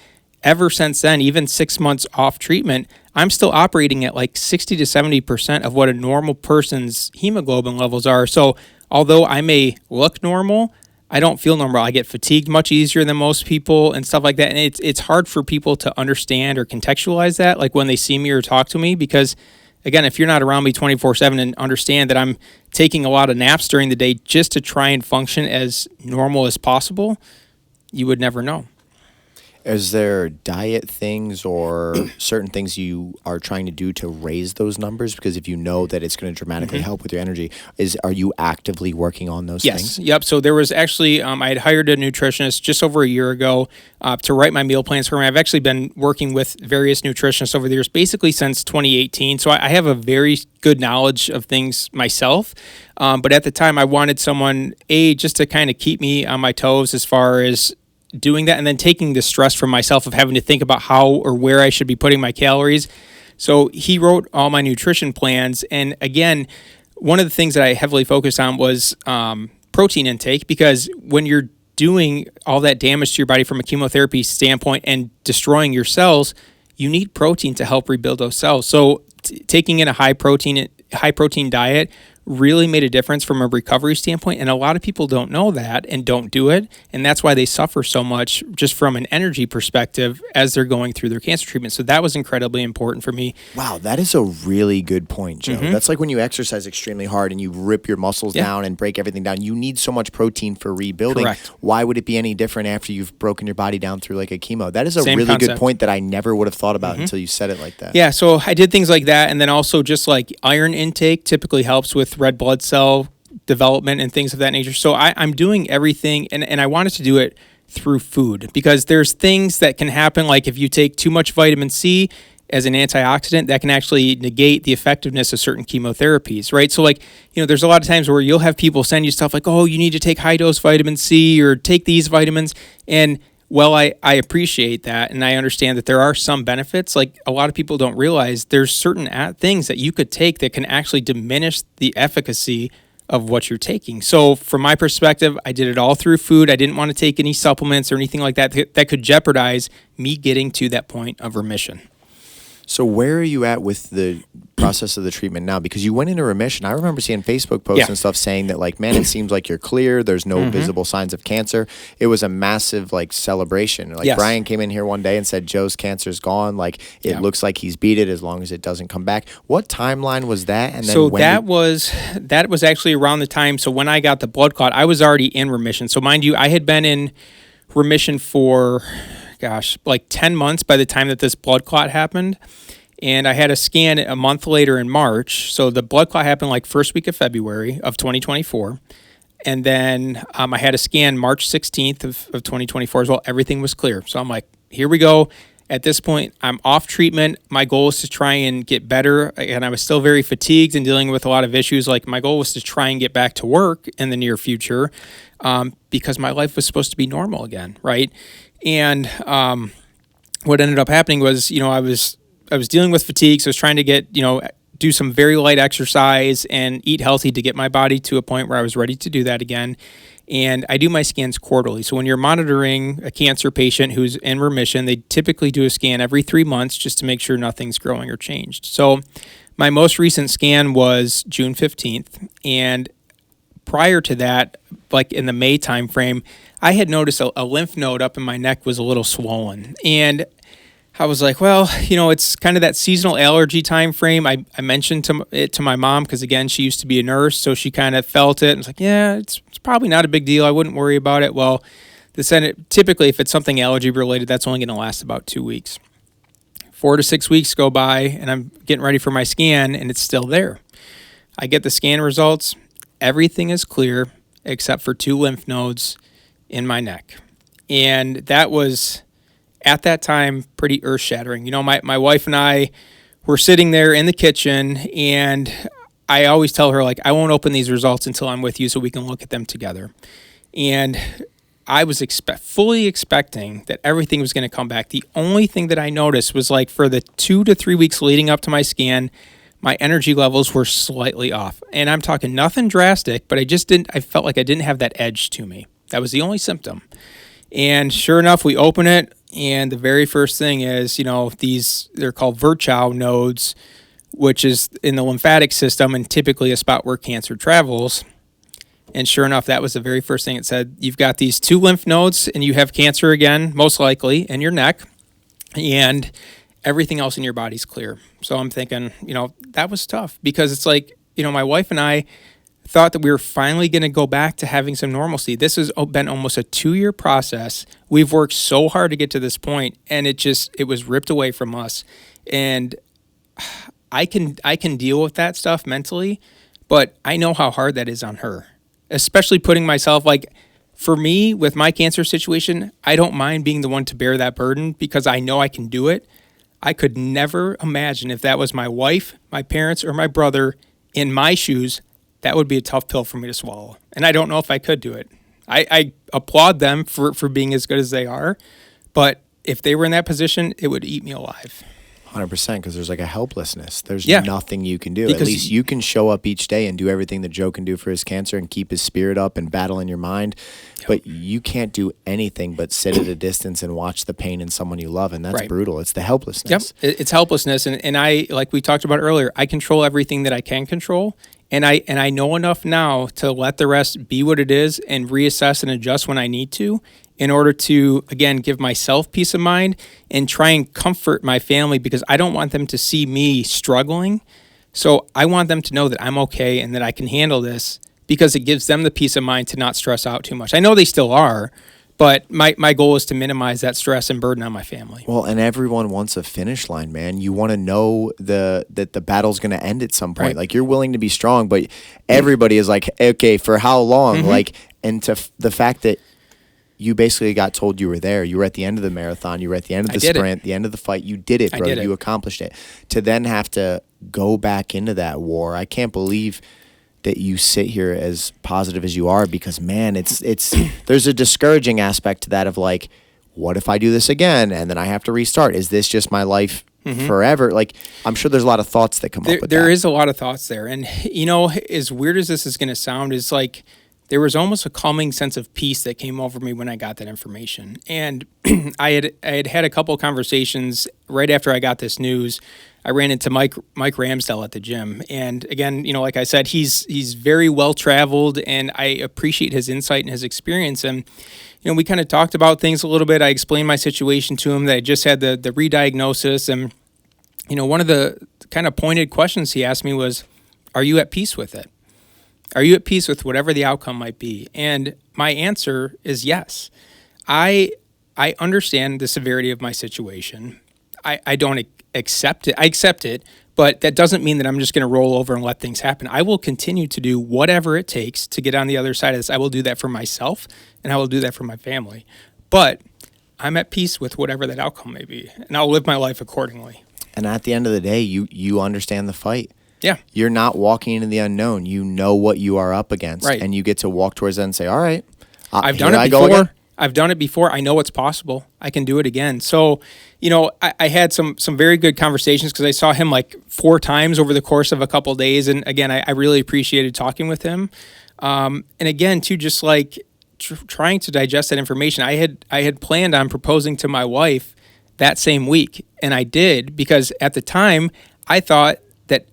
ever since then, even 6 months off treatment, I'm still operating at like 60 to 70% of what a normal person's hemoglobin levels are. So although I may look normal, I don't feel normal. I get fatigued much easier than most people and stuff like that. And it's hard for people to understand or contextualize that, like when they see me or talk to me, because again, if you're not around me 24/7 and understand that I'm taking a lot of naps during the day just to try and function as normal as possible, you would never know. Is there diet things or certain things you are trying to do to raise those numbers? Because if you know that it's going to dramatically help with your energy, are you actively working on those things? Yes. Yep. So there was actually, I had hired a nutritionist just over a year ago to write my meal plans for me. I've actually been working with various nutritionists over the years, basically since 2018. So I have a very good knowledge of things myself. But at the time, I wanted someone, just to kind of keep me on my toes as far as doing that, and then taking the stress from myself of having to think about how or where I should be putting my calories. So he wrote all my nutrition plans. And again, one of the things that I heavily focused on was protein intake, because when you're doing all that damage to your body from a chemotherapy standpoint and destroying your cells, you need protein to help rebuild those cells. So taking in a high protein diet really made a difference from a recovery standpoint. And a lot of people don't know that and don't do it. And that's why they suffer so much just from an energy perspective as they're going through their cancer treatment. So that was incredibly important for me. Wow, that is a really good point, Joe. That's like when you exercise extremely hard and you rip your muscles down and break everything down. You need so much protein for rebuilding. Correct. Why would it be any different after you've broken your body down through like a chemo? That is a Same really concept. good point that I never would have thought about until you said it like that. Yeah, so I did things like that. And then also just like iron intake typically helps with red blood cell development and things of that nature. So I'm doing everything, and I wanted to do it through food, because there's things that can happen, like if you take too much vitamin C as an antioxidant, that can actually negate the effectiveness of certain chemotherapies, right? So like, there's a lot of times where you'll have people send you stuff like, oh, you need to take high dose vitamin C or take these vitamins. And well, I appreciate that, and I understand that there are some benefits. Like a lot of people don't realize there's certain things that you could take that can actually diminish the efficacy of what you're taking. So from my perspective, I did it all through food. I didn't want to take any supplements or anything like that that could jeopardize me getting to that point of remission. So where are you at with the process of the treatment now? Because you went into remission. I remember seeing Facebook posts and stuff saying that, like, man, it seems like you're clear. There's no visible signs of cancer. It was a massive, like, celebration. Like, Brian came in here one day and said, Joe's cancer's gone. Like, it looks like he's beat it as long as it doesn't come back. What timeline was that? And then so that was actually around the time. So when I got the blood clot, I was already in remission. So mind you, I had been in remission for, like 10 months by the time that this blood clot happened. And I had a scan a month later in March. So the blood clot happened like first week of February of 2024. And then I had a scan March 16th of 2024 as well. Everything was clear. So I'm like, here we go. At this point, I'm off treatment. My goal is to try and get better. And I was still very fatigued and dealing with a lot of issues. Like, my goal was to try and get back to work in the near future because my life was supposed to be normal again, right? And what ended up happening was, I was dealing with fatigue, so I was trying to get, do some very light exercise and eat healthy to get my body to a point where I was ready to do that again. And I do my scans quarterly. So when you're monitoring a cancer patient who's in remission, they typically do a scan every 3 months just to make sure nothing's growing or changed. So my most recent scan was June 15th. And prior to that, like in the May timeframe, I had noticed a lymph node up in my neck was a little swollen. And I was like, well, it's kind of that seasonal allergy time frame. I mentioned it to my mom because, again, she used to be a nurse, so she kind of felt it and was like, yeah, it's probably not a big deal. I wouldn't worry about it. Well, typically, if it's something allergy related, that's only going to last about 2 weeks. 4 to 6 weeks go by, and I'm getting ready for my scan, and it's still there. I get the scan results. Everything is clear except for 2 lymph nodes in my neck. And that was, at that time, pretty earth-shattering. My wife and I were sitting there in the kitchen, and I always tell her, like, I won't open these results until I'm with you so we can look at them together. And I was fully expecting that everything was going to come back. The only thing that I noticed was, like, for the 2 to 3 weeks leading up to my scan, my energy levels were slightly off. And I'm talking nothing drastic, but I felt like I didn't have that edge to me. That was the only symptom. And sure enough, we open it, and the very first thing is, they're called Virchow nodes, which is in the lymphatic system and typically a spot where cancer travels. And sure enough, that was the very first thing it said. You've got these 2 lymph nodes, and you have cancer again, most likely, in your neck, and everything else in your body's clear. So I'm thinking, that was tough because it's like, my wife and I thought that we were finally going to go back to having some normalcy. This has been almost a 2-year process. We've worked so hard to get to this point, and it was ripped away from us. And I can deal with that stuff mentally, but I know how hard that is on her, especially putting myself, like, for me, with my cancer situation, I don't mind being the one to bear that burden because I know I can do it. I could never imagine if that was my wife, my parents, or my brother in my shoes. That would be a tough pill for me to swallow. And I don't know if I could do it. I applaud them for being as good as they are. But if they were in that position, it would eat me alive. 100%, because there's like a helplessness. There's nothing you can do. Because at least you can show up each day and do everything that Joe can do for his cancer and keep his spirit up and battle in your mind. Yep. But you can't do anything but sit at a distance and watch the pain in someone you love. And that's brutal. It's the helplessness. Yep, it's helplessness. And I, like we talked about earlier, I control everything that I can control. And I know enough now to let the rest be what it is and reassess and adjust when I need to in order to, again, give myself peace of mind and try and comfort my family because I don't want them to see me struggling. So I want them to know that I'm okay and that I can handle this because it gives them the peace of mind to not stress out too much. I know they still are, but my goal is to minimize that stress and burden on my family. Well, and everyone wants a finish line, man. You want to know that the battle's going to end at some point. Right. Like, you're willing to be strong, but everybody is like, okay, for how long? Mm-hmm. Like, and the fact that you basically got told you were there. You were at the end of the marathon. You were at the end of the sprint, the end of the fight. You did it, bro. You accomplished it. To then have to go back into that war, I can't believe that you sit here as positive as you are because, man, it's there's a discouraging aspect to that of like, what if I do this again and then I have to restart? Is this just my life forever? Like, I'm sure there's a lot of thoughts that come up with that. There is a lot of thoughts there. And, as weird as this is going to sound, is like there was almost a calming sense of peace that came over me when I got that information. And I had a couple of conversations right after I got this news. I ran into Mike Ramsdell at the gym. And again, like I said, he's very well traveled, and I appreciate his insight and his experience. And, we kind of talked about things a little bit. I explained my situation to him, that I just had the re-diagnosis. And, one of the kind of pointed questions he asked me was, are you at peace with it? Are you at peace with whatever the outcome might be? And my answer is yes. I understand the severity of my situation. I don't accept it. I accept it, but that doesn't mean that I'm just going to roll over and let things happen. I will continue to do whatever it takes to get on the other side of this. I will do that for myself, and I will do that for my family. But I'm at peace with whatever that outcome may be, and I'll live my life accordingly. And at the end of the day, you understand the fight. Yeah. You're not walking into the unknown. You know what you are up against. Right. And you get to walk towards that and say, all right, I've done it before. I've done it before. I know it's possible. I can do it again. So, I had some very good conversations, because I saw him like 4 times over the course of a couple of days. And again, I really appreciated talking with him. And again, too, just like trying to digest that information. I had planned on proposing to my wife that same week. And I did, because at the time I thought that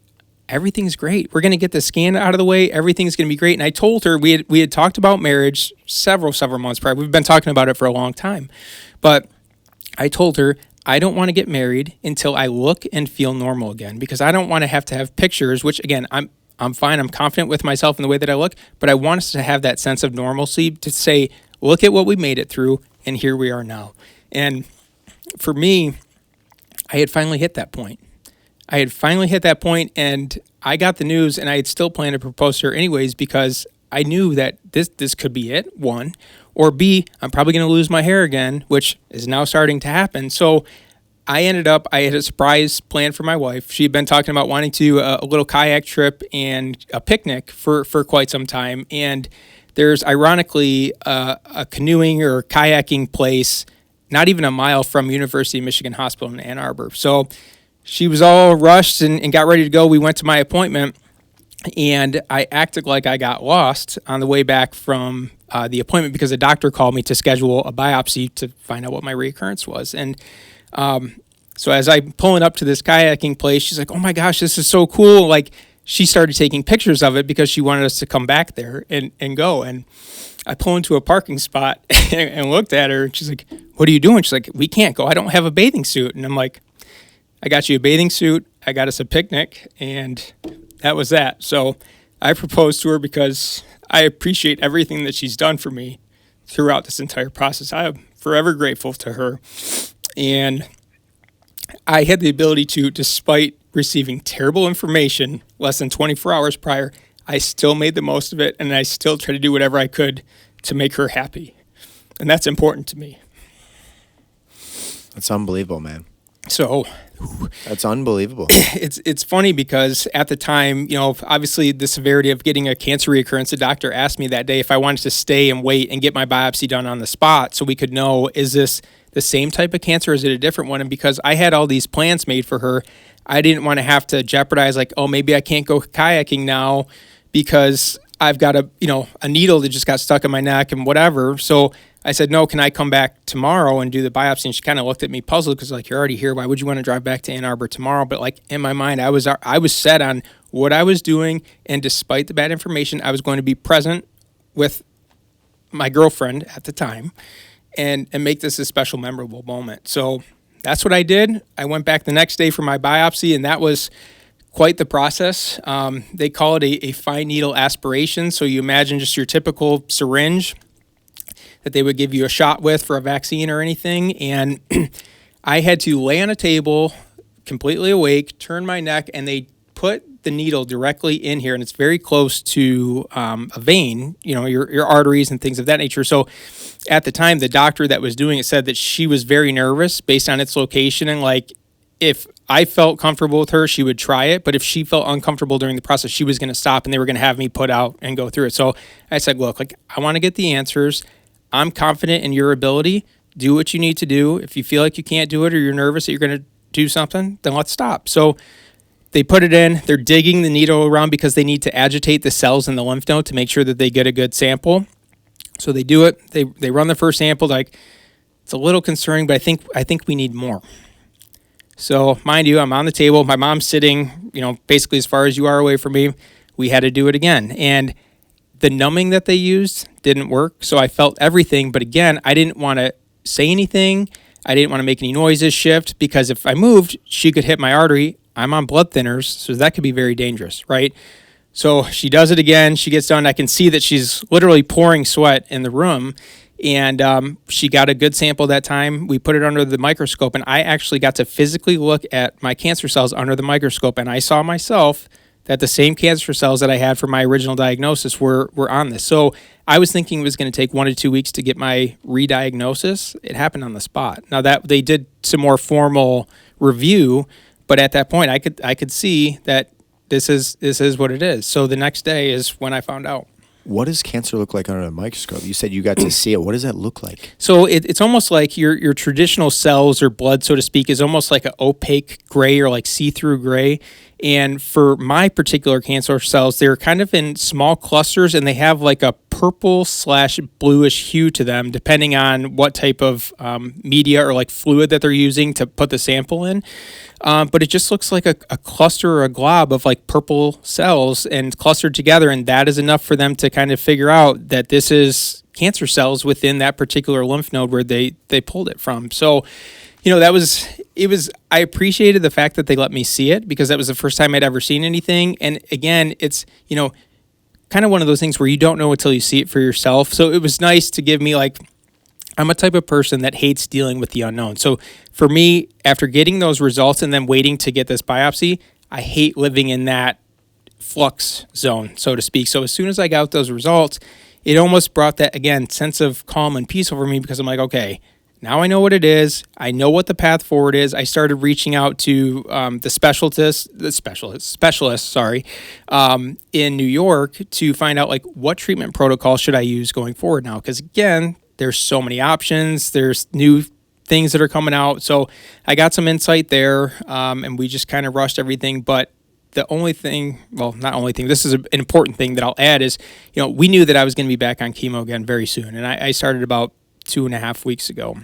everything's great. We're going to get the scan out of the way. Everything's going to be great. And I told her we had talked about marriage several months prior. We've been talking about it for a long time. But I told her, I don't want to get married until I look and feel normal again, because I don't want to have pictures, which again, I'm fine. I'm confident with myself in the way that I look, but I want us to have that sense of normalcy to say, look at what we made it through, and here we are now. And for me, I had finally hit that point. And I got the news, and I had still planned to propose to her anyways, because I knew that this could be it, one, or B, I'm probably going to lose my hair again, which is now starting to happen. So I had a surprise plan for my wife. She had been talking about wanting to do a little kayak trip and a picnic for quite some time. And there's ironically a canoeing or kayaking place not even a mile from University of Michigan Hospital in Ann Arbor. So she was all rushed and got ready to go. We went to my appointment, and I acted like I got lost on the way back from the appointment, because the doctor called me to schedule a biopsy to find out what my reoccurrence was. And so as I'm pulling up to this kayaking place, she's like, oh my gosh, this is so cool. Like, she started taking pictures of it because she wanted us to come back there and go. And I pull into a parking spot and looked at her, and she's like, what are you doing? She's like, we can't go. I don't have a bathing suit. And I'm like, I got you a bathing suit. I got us a picnic, and that was that. So I proposed to her because I appreciate everything that she's done for me throughout this entire process. I am forever grateful to her. And I had the ability to, despite receiving terrible information less than 24 hours prior, I still made the most of it, and I still tried to do whatever I could to make her happy. And that's important to me. That's unbelievable, man. So that's unbelievable. It's funny because at the time, obviously the severity of getting a cancer reoccurrence, the doctor asked me that day if I wanted to stay and wait and get my biopsy done on the spot so we could know, is this the same type of cancer or is it a different one? And because I had all these plans made for her, I didn't want to have to jeopardize, like, oh, maybe I can't go kayaking now because I've got a needle that just got stuck in my neck and whatever. So I said, no, can I come back tomorrow and do the biopsy? And she kind of looked at me puzzled because, like, you're already here. Why would you want to drive back to Ann Arbor tomorrow? But, like, in my mind, I was set on what I was doing. And despite the bad information, I was going to be present with my girlfriend at the time and make this a special, memorable moment. So that's what I did. I went back the next day for my biopsy, and that was quite the process. They call it a fine needle aspiration. So you imagine just your typical syringe that they would give you a shot with for a vaccine or anything. And I had to lay on a table, completely awake, turn my neck, and they put the needle directly in here. And it's very close to a vein, your arteries and things of that nature. So at the time, the doctor that was doing it said that she was very nervous based on its location. And, like, if I felt comfortable with her, she would try it. But if she felt uncomfortable during the process, she was going to stop and they were going to have me put out and go through it. So I said, look, I want to get the answers. I'm confident in your ability. Do what you need to do. If you feel like you can't do it or you're nervous that you're going to do something, then let's stop. So they put it in, they're digging the needle around because they need to agitate the cells in the lymph node to make sure that they get a good sample. So they do it, they run the first sample, like, it's a little concerning, but I think we need more. So mind you, I'm on the table, my mom's sitting, basically as far as you are away from me. We had to do it again. And the numbing that they used didn't work. So I felt everything, but again, I didn't want to say anything. I didn't want to make any noises, shift, because if I moved, she could hit my artery. I'm on blood thinners, so that could be very dangerous, right? So she does it again. She gets done. I can see that she's literally pouring sweat in the room. And she got a good sample that time. We put it under the microscope, and I actually got to physically look at my cancer cells under the microscope, and I saw myself that the same cancer cells that I had for my original diagnosis were on this. So I was thinking it was going to take 1 to 2 weeks to get my re-diagnosis. It happened on the spot. Now that they did some more formal review, but at that point I could see that this is what it is. So the next day is when I found out. What does cancer look like under a microscope? You said you got to see it. What does that look like? So it's almost like your traditional cells or blood, so to speak, is almost like an opaque gray or like see-through gray. And for my particular cancer cells, they're kind of in small clusters, and they have like a purple/bluish hue to them, depending on what type of media or like fluid that they're using to put the sample in. But it just looks like a cluster or a glob of like purple cells and clustered together, and that is enough for them to kind of figure out that this is cancer cells within that particular lymph node where they pulled it from. So, I appreciated the fact that they let me see it, because that was the first time I'd ever seen anything. And again, it's, kind of one of those things where you don't know until you see it for yourself. So it was nice to give me, like, I'm a type of person that hates dealing with the unknown. So for me, after getting those results and then waiting to get this biopsy, I hate living in that flux zone, so to speak. So as soon as I got those results, it almost brought that, again, sense of calm and peace over me, because I'm like, okay, now I know what it is. I know what the path forward is. I started reaching out to the specialists, in New York to find out, like, what treatment protocol should I use going forward now? Because again, there's so many options. There's new things that are coming out. So I got some insight there, and we just kind of rushed everything. But the only thing, well, not only thing, this is an important thing that I'll add is, we knew that I was going to be back on chemo again very soon. And I started about 2.5 weeks ago.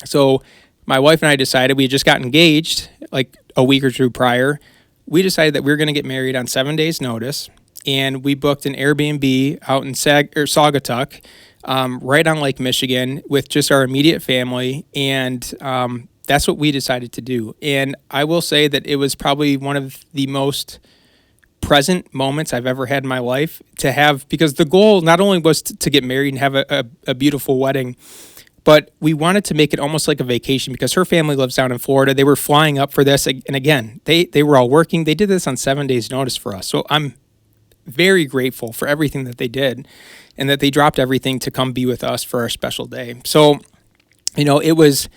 So my wife and I decided, we had just got engaged like a week or two prior. We decided that we were going to get married on 7 days' notice, and we booked an Airbnb out in Saugatuck, right on Lake Michigan, with just our immediate family, and that's what we decided to do. And I will say that it was probably one of the most present moments I've ever had in my life to have, because the goal not only was to get married and have a beautiful wedding, but we wanted to make it almost like a vacation, because her family lives down in Florida. They were flying up for this. And again, they were all working. They did this on 7 days' notice for us. So I'm very grateful for everything that they did, and that they dropped everything to come be with us for our special day. So, it was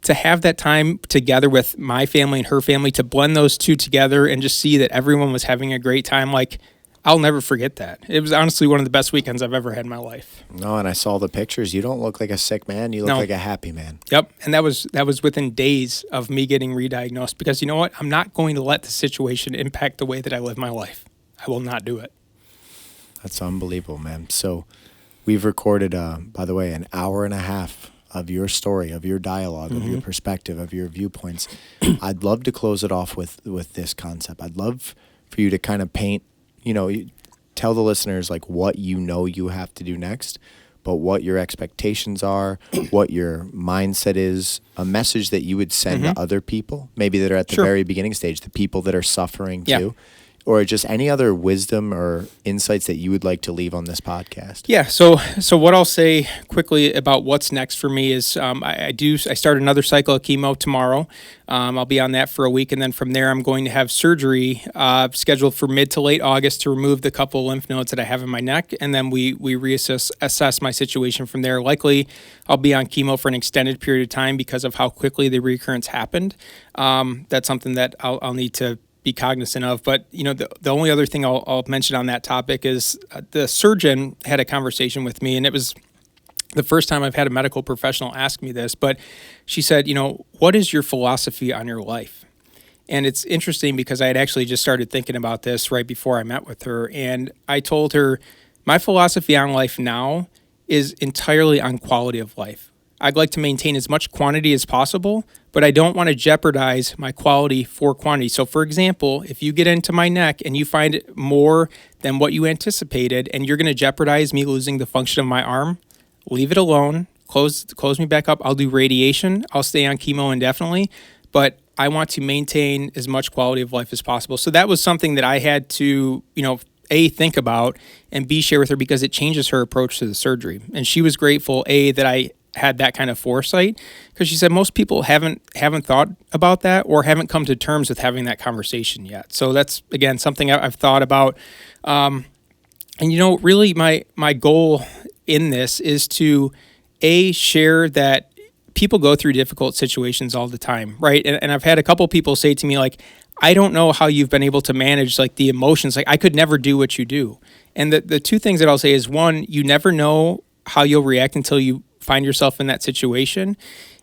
to have that time together with my family and her family, to blend those two together and just see that everyone was having a great time. Like, I'll never forget that. It was honestly one of the best weekends I've ever had in my life. No, and I saw the pictures. You don't look like a sick man. You look like a happy man. Yep. And that was within days of me getting re-diagnosed, because you know what? I'm not going to let the situation impact the way that I live my life. I will not do it. That's unbelievable, man. So we've recorded, by the way, an hour and a half of your story, of your dialogue, of your perspective, of your viewpoints. I'd love to close it off with this concept. I'd love for you to kind of paint, tell the listeners like what you have to do next, but what your expectations are, what your mindset is, a message that you would send to other people, maybe that are at the very beginning stage, the people that are suffering too. Or just any other wisdom or insights that you would like to leave on this podcast? Yeah. So what I'll say quickly about what's next for me is I start another cycle of chemo tomorrow. I'll be on that for a week, and then from there I'm going to have surgery scheduled for mid to late August to remove the couple lymph nodes that I have in my neck, and then we assess my situation from there. Likely I'll be on chemo for an extended period of time because of how quickly the reoccurrence happened. That's something that I'll need to be cognizant of. But, the only other thing I'll mention on that topic is the surgeon had a conversation with me, and it was the first time I've had a medical professional ask me this, but she said, what is your philosophy on your life? And it's interesting because I had actually just started thinking about this right before I met with her. And I told her, my philosophy on life now is entirely on quality of life. I'd like to maintain as much quantity as possible, but I don't want to jeopardize my quality for quantity. So for example, if you get into my neck and you find it more than what you anticipated and you're going to jeopardize me losing the function of my arm, leave it alone, close me back up. I'll do radiation. I'll stay on chemo indefinitely, but I want to maintain as much quality of life as possible. So that was something that I had to, A, think about, and B, share with her because it changes her approach to the surgery. And she was grateful, A, that I had that kind of foresight, because she said most people haven't thought about that or haven't come to terms with having that conversation yet. So that's, again, something I've thought about. And really my goal in this is to, A, share that people go through difficult situations all the time, right? And I've had a couple people say to me, like, I don't know how you've been able to manage like the emotions. Like, I could never do what you do. And the two things that I'll say is, one, you never know how you'll react until you find yourself in that situation.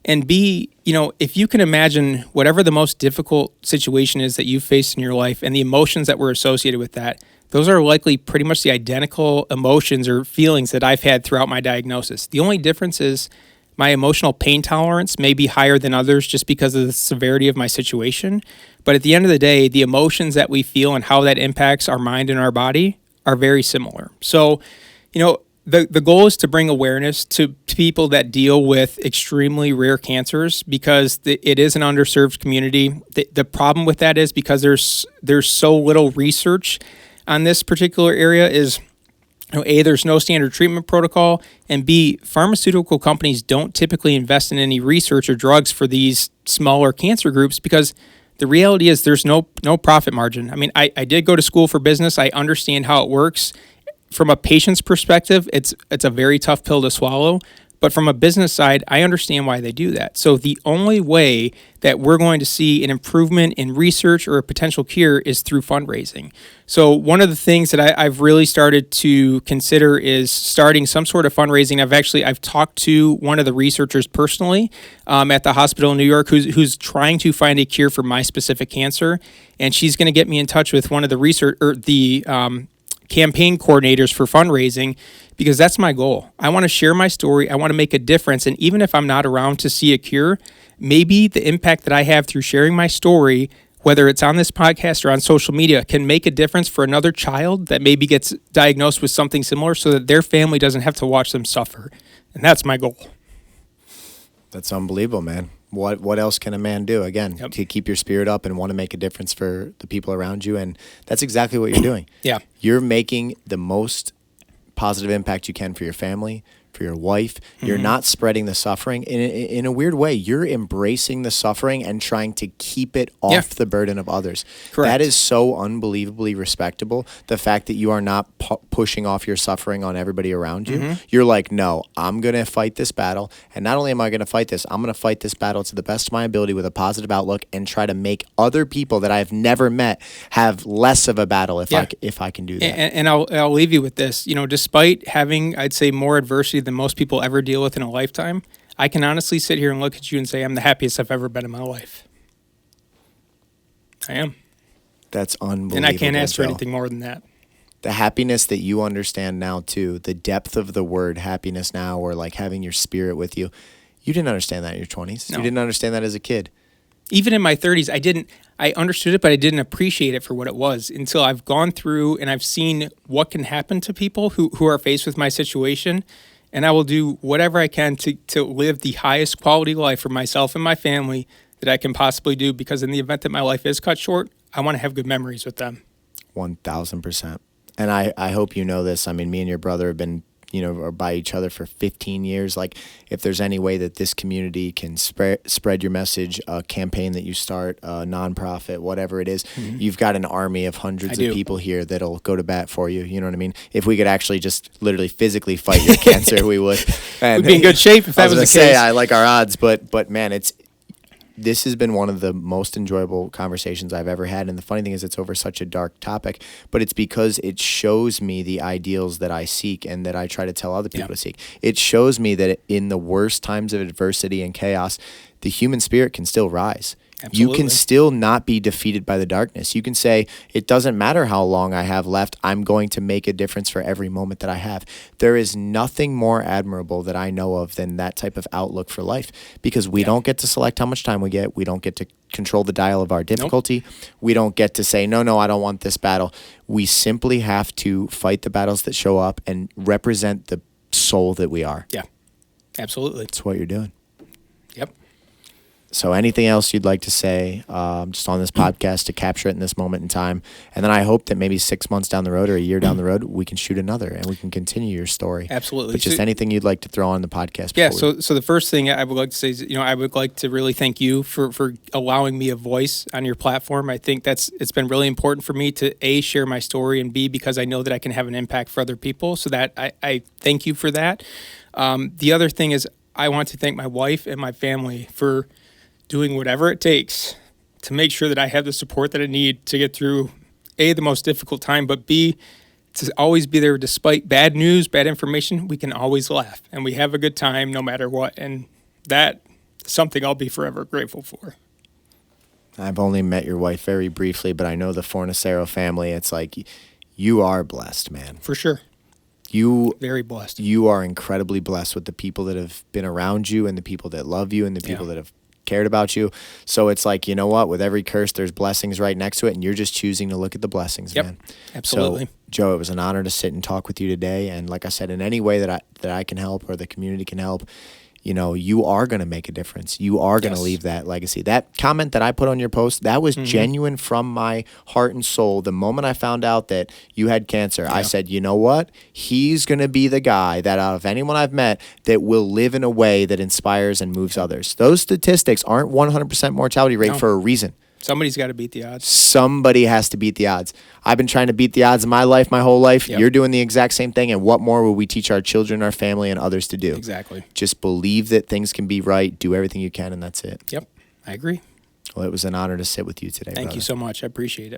And B, if you can imagine whatever the most difficult situation is that you've faced in your life and the emotions that were associated with that, those are likely pretty much the identical emotions or feelings that I've had throughout my diagnosis. The only difference is my emotional pain tolerance may be higher than others just because of the severity of my situation. But at the end of the day, the emotions that we feel and how that impacts our mind and our body are very similar. So, the goal is to bring awareness to people that deal with extremely rare cancers because it is an underserved community. The problem with that is because there's so little research on this particular area is, A, there's no standard treatment protocol, and B, pharmaceutical companies don't typically invest in any research or drugs for these smaller cancer groups because the reality is there's no profit margin. I mean, I did go to school for business. I understand how it works. From a patient's perspective, it's a very tough pill to swallow. But from a business side, I understand why they do that. So the only way that we're going to see an improvement in research or a potential cure is through fundraising. So one of the things that I've really started to consider is starting some sort of fundraising. I've talked to one of the researchers personally at the hospital in New York who's trying to find a cure for my specific cancer, and she's going to get me in touch with one of the campaign coordinators for fundraising, because that's my goal. I want to share my story. I want to make a difference. And even if I'm not around to see a cure, maybe the impact that I have through sharing my story, whether it's on this podcast or on social media, can make a difference for another child that maybe gets diagnosed with something similar so that their family doesn't have to watch them suffer. And that's my goal. That's unbelievable, man. What else can a man do? Again, to keep your spirit up and want to make a difference for the people around you. And that's exactly what you're doing. Yeah. You're making the most positive impact you can for your family, for your wife. Mm-hmm. You're not spreading the suffering. In a weird way, you're embracing the suffering and trying to keep it off the burden of others. Correct. That is so unbelievably respectable. The fact that you are not pushing off your suffering on everybody around you. Mm-hmm. You're like, no, I'm going to fight this battle. And not only am I going to fight this, I'm going to fight this battle to the best of my ability with a positive outlook and try to make other people that I've never met have less of a battle if I can do that. And I'll leave you with this. Despite having, I'd say, more adversity than most people ever deal with in a lifetime, I can honestly sit here and look at you and say I'm the happiest I've ever been in my life. I am. That's unbelievable. And I can't ask for Joe. anything more than that. The happiness that you understand now too, the depth of the word happiness now, or like having your spirit with you, you didn't understand that in your 20s. No. You didn't understand that as a kid. Even in my 30s, I understood it, but I didn't appreciate it for what it was until I've gone through and I've seen what can happen to people who are faced with my situation. And I will do whatever I can to live the highest quality life for myself and my family that I can possibly do, because in the event that my life is cut short, I want to have good memories with them. 1,000%. And I hope you know this. I mean, me and your brother have been, are by each other for 15 years. Like, if there's any way that this community can spread your message, a campaign that you start, a nonprofit, whatever it is, mm-hmm. You've got an army of hundreds of people here that'll go to bat for you. You know what I mean? If we could actually just literally physically fight your cancer, we would. And we'd be in good shape if that was the case. I like our odds, but man, this has been one of the most enjoyable conversations I've ever had. And the funny thing is, it's over such a dark topic, but it's because it shows me the ideals that I seek and that I try to tell other people to seek. It shows me that in the worst times of adversity and chaos, the human spirit can still rise. You Absolutely. can still not be defeated by the darkness. You can say, it doesn't matter how long I have left. I'm going to make a difference for every moment that I have. There is nothing more admirable that I know of than that type of outlook for life, because we don't get to select how much time we get. We don't get to control the dial of our difficulty. We don't get to say, no, I don't want this battle. We simply have to fight the battles that show up and represent the soul that we are. Yeah, absolutely. That's what you're doing. Yep. So anything else you'd like to say just on this podcast to capture it in this moment in time? And then I hope that maybe 6 months down the road or a year down the road, we can shoot another and we can continue your story. Absolutely. But just anything you'd like to throw on the podcast. Yeah, so the first thing I would like to say is, I would like to really thank you for allowing me a voice on your platform. I think it's been really important for me to A, share my story, and B, because I know that I can have an impact for other people. So that I thank you for that. The other thing is I want to thank my wife and my family for doing whatever it takes to make sure that I have the support that I need to get through, A, the most difficult time, but B, to always be there despite bad news, bad information. We can always laugh and we have a good time no matter what. And that's something I'll be forever grateful for. I've only met your wife very briefly, but I know the Fornasiero family. It's like you are blessed, man. For sure. Very blessed. You are incredibly blessed with the people that have been around you and the people that love you and the people that have cared about you. So it's like, you know what? With every curse, there's blessings right next to it, and you're just choosing to look at the blessings, man. Absolutely. So, Joe, it was an honor to sit and talk with you today. And like I said, in any way that I can help or the community can help, you are going to make a difference. You are going to leave that legacy. That comment that I put on your post, that was genuine from my heart and soul. The moment I found out that you had cancer, I said, you know what? He's going to be the guy that out of anyone I've met that will live in a way that inspires and moves others. Those statistics aren't 100% mortality rate for a reason. Somebody's got to beat the odds. Somebody has to beat the odds. I've been trying to beat the odds in my life, my whole life. You're doing the exact same thing. And what more will we teach our children, our family, and others to do? Exactly. Just believe that things can be right. Do everything you can, and that's it. Yep. I agree. Well, it was an honor to sit with you today. Thank you so much. I appreciate it.